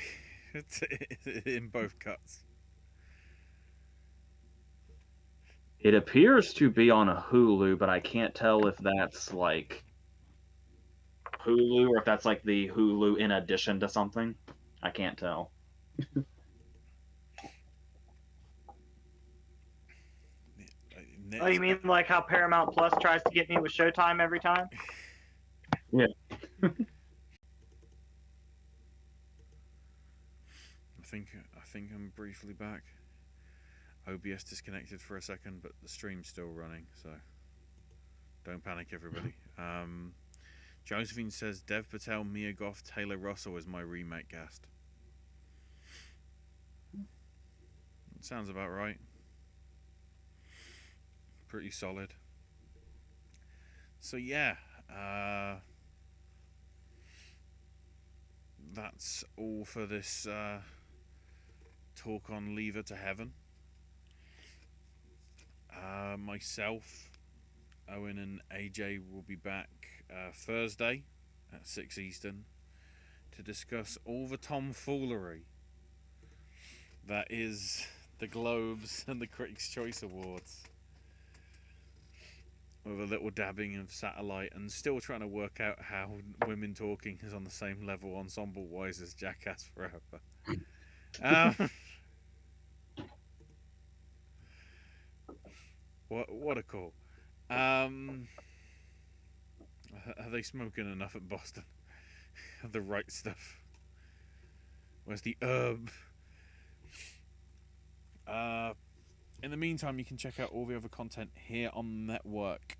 Speaker 1: In both cuts.
Speaker 3: It appears to be on a Hulu, but I can't tell if that's like Hulu or if that's like the Hulu in addition to something. I can't tell.
Speaker 2: Oh, you mean like how Paramount Plus tries to get me with Showtime every time?
Speaker 3: Yeah.
Speaker 1: I think I'm briefly back. OBS disconnected for a second, but the stream's still running, so don't panic, everybody. Josephine says Dev Patel, Mia Goth, Taylor Russell is my remake cast. That sounds about right. Pretty solid. So yeah, that's all for this talk on Leave Her to Heaven. Myself, Owen and AJ will be back Thursday at 6 Eastern to discuss all the tomfoolery that is the Globes and the Critics' Choice Awards. With a little dabbing of Satellite, and still trying to work out how Women Talking is on the same level ensemble-wise as Jackass Forever. What a call. Are they smoking enough at Boston? The right stuff. Where's the herb? In the meantime, you can check out all the other content here on the network.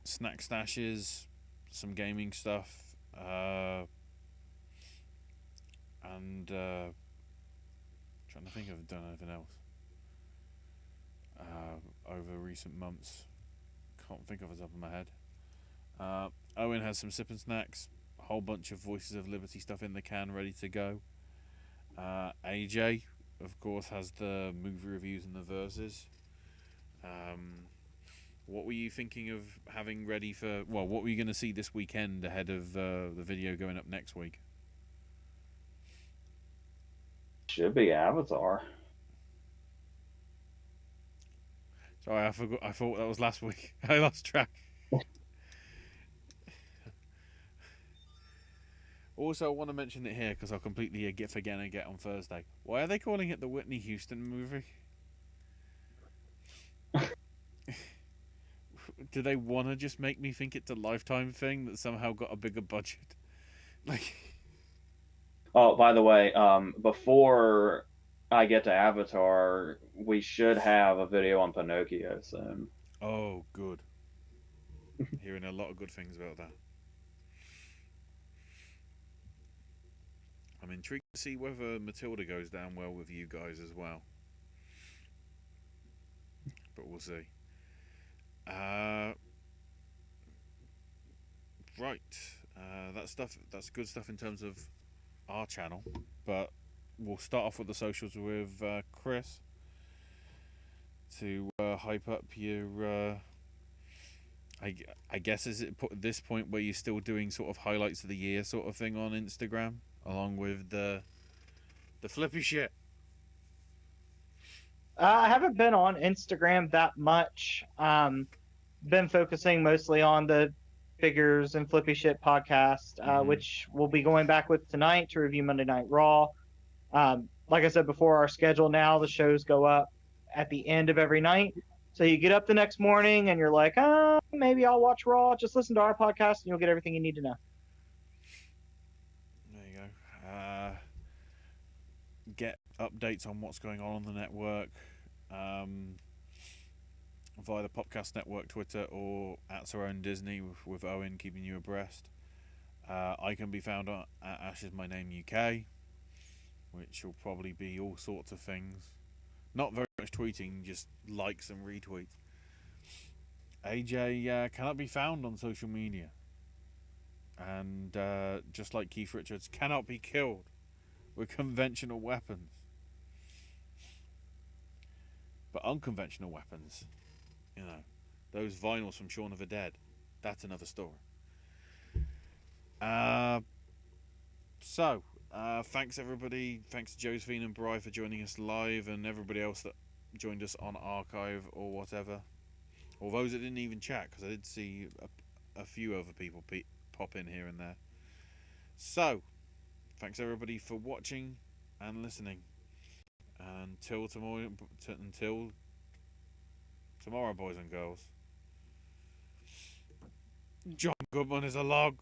Speaker 1: Snack stashes, some gaming stuff, and trying to think if I've done anything else over recent months. Can't think of it off the top of my head. Owen has some sip and snacks, a whole bunch of Voices of Liberty stuff in the can ready to go. AJ, of course, has the movie reviews and the verses. What were you thinking of having ready for... Well, what were you going to see this weekend ahead of the video going up next week?
Speaker 3: Should be Avatar.
Speaker 1: Sorry, I forgot. I thought that was last week. I lost track. Also, I want to mention it here because I'll completely forget on Thursday. Why are they calling it the Whitney Houston movie? Do they want to just make me think it's a Lifetime thing that somehow got a bigger budget? Like,
Speaker 3: Oh, by the way, before I get to Avatar, we should have a video on Pinocchio soon.
Speaker 1: oh, good. Hearing a lot of good things about that. I'm intrigued to see whether Matilda goes down well with you guys as well. But we'll see. Right. That's good stuff in terms of our channel. But we'll start off with the socials with Chris to hype up your... I guess is it at this point where you're still doing sort of highlights of the year sort of thing on Instagram, along with the flippy shit.
Speaker 2: I haven't been on Instagram that much. Been focusing mostly on the Figures and Flippy Shit podcast, which we'll be going back with tonight to review Monday Night Raw. Like I said before, our schedule now, the shows go up at the end of every night. So you get up the next morning and you're like, maybe I'll watch Raw. Just listen to our podcast and you'll get everything you need to know.
Speaker 1: There you go. Get updates on what's going on the network via the Popcast Network Twitter or at Our Own Disney with Owen keeping you abreast. I can be found at Ash is My Name UK, which will probably be all sorts of things. Not very much tweeting, just likes and retweets. AJ cannot be found on social media. And just like Keith Richards, cannot be killed with conventional weapons. But unconventional weapons, you know, those vinyls from Shaun of the Dead, that's another story. Thanks everybody. Thanks to Josephine and Bri for joining us live, and everybody else that joined us on archive or whatever. Or those that didn't even chat, because I did see a few other people pop in here and there. So, thanks everybody for watching and listening. Until tomorrow, boys and girls. John Goodman is a log.